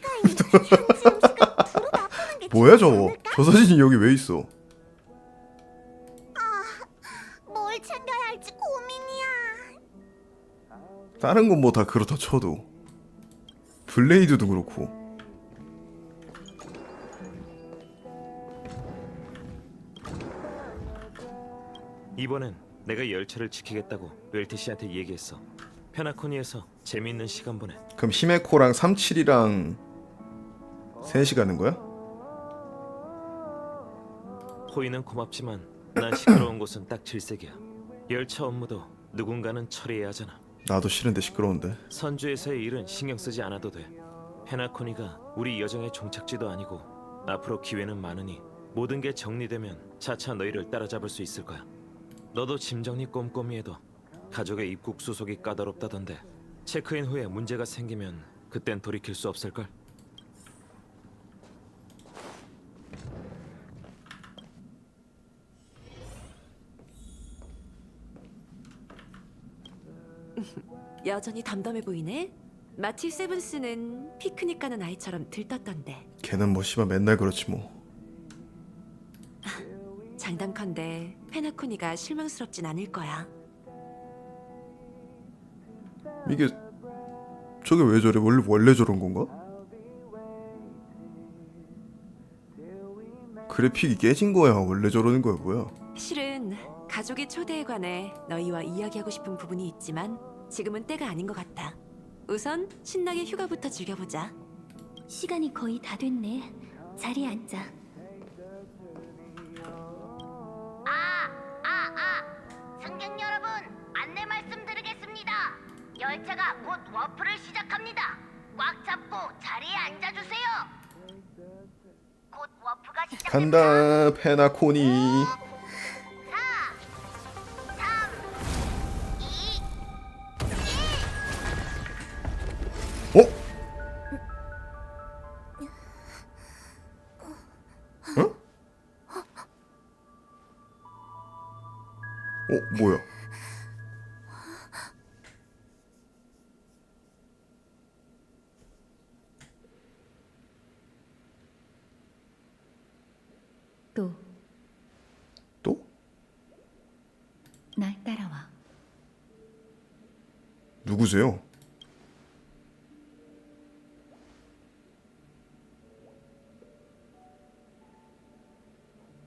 [SPEAKER 1] 뭐야 저거? 저 사진이 여기 왜 있어?
[SPEAKER 3] 뭘 챙겨야 할지 고민이야.
[SPEAKER 1] 다른 건 뭐 다 그렇다 쳐도 블레이드도 그렇고.
[SPEAKER 2] 이번엔 내가 열차를 지키겠다고 웰트 씨한테 얘기했어. 페나코니에서 재미있는 시간 보내.
[SPEAKER 1] 그럼 히메코랑 37이랑 3시 가는 거야?
[SPEAKER 2] 호의는 고맙지만 난 시끄러운 곳은 딱 질색이야. 열차 업무도 누군가는 처리해야 하잖아.
[SPEAKER 1] 나도 싫은데 시끄러운데.
[SPEAKER 2] 선주에서의 일은 신경 쓰지 않아도 돼. 페나코니가 우리 여정의 종착지도 아니고 앞으로 기회는 많으니 모든 게 정리되면 차차 너희를 따라잡을 수 있을 거야. 너도 짐 정리 꼼꼼히 해도 가족의 입국 수속이 까다롭다던데 체크인 후에 문제가 생기면 그땐 돌이킬 수 없을걸?
[SPEAKER 7] 여전히 담담해 보이네. 마치 세븐스는 피크닉 가는 아이처럼 들떴던데.
[SPEAKER 1] 걔는 뭐 씨발 맨날 그렇지 뭐.
[SPEAKER 7] 장담컨대 페나코니가 실망스럽진 않을 거야.
[SPEAKER 1] 이게 저게 왜 저래? 원래 저런 건가? 그래픽이 깨진 거야? 원래 저러는 거야 뭐야?
[SPEAKER 7] 실은 가족의 초대에 관해 너희와 이야기하고 싶은 부분이 있지만 지금은 때가 아닌 것 같아. 우선 신나게 휴가부터 즐겨보자.
[SPEAKER 6] 시간이 거의 다 됐네. 자리에 앉자.
[SPEAKER 3] 승객 여러분, 안내 말씀드리겠습니다. 열차가 곧 워프를 시작합니다. 꽉 잡고 자리에 앉아주세요. 곧 워프가 시작됩니다.
[SPEAKER 1] 간다 페나코니.
[SPEAKER 3] 4, 3, 2,
[SPEAKER 1] 어? 어? 뭐야?
[SPEAKER 7] 또
[SPEAKER 1] 또?
[SPEAKER 7] 날 따라와.
[SPEAKER 1] 누구세요?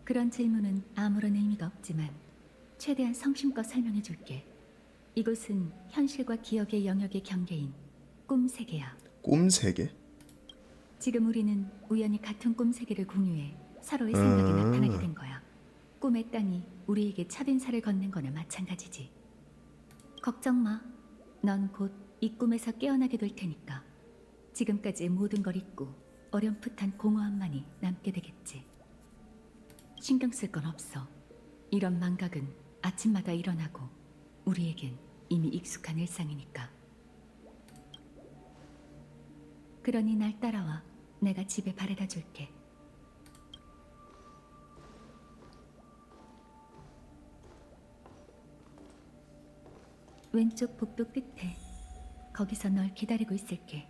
[SPEAKER 7] 그런 질문은 아무런 의미가 없지만 최대한 성심껏 설명해 줄게. 이곳은 현실과 기억의 영역의 경계인 꿈 세계야.
[SPEAKER 1] 꿈 세계?
[SPEAKER 7] 지금 우리는 우연히 같은 꿈 세계를 공유해 서로의 생각이 나타나게 된 거야. 꿈의 땅이 우리에게 첫인사를 건넨 거나 마찬가지지. 걱정 마. 넌 곧 이 꿈에서 깨어나게 될 테니까. 지금까지의 모든 걸 잊고 어렴풋한 공허함만이 남게 되겠지. 신경 쓸 건 없어. 이런 망각은 아침마다 일어나고 우리에겐 이미 익숙한 일상이니까. 그러니 날 따라와. 내가 집에 바래다 줄게. 왼쪽 복도 끝에. 거기서 널 기다리고 있을게.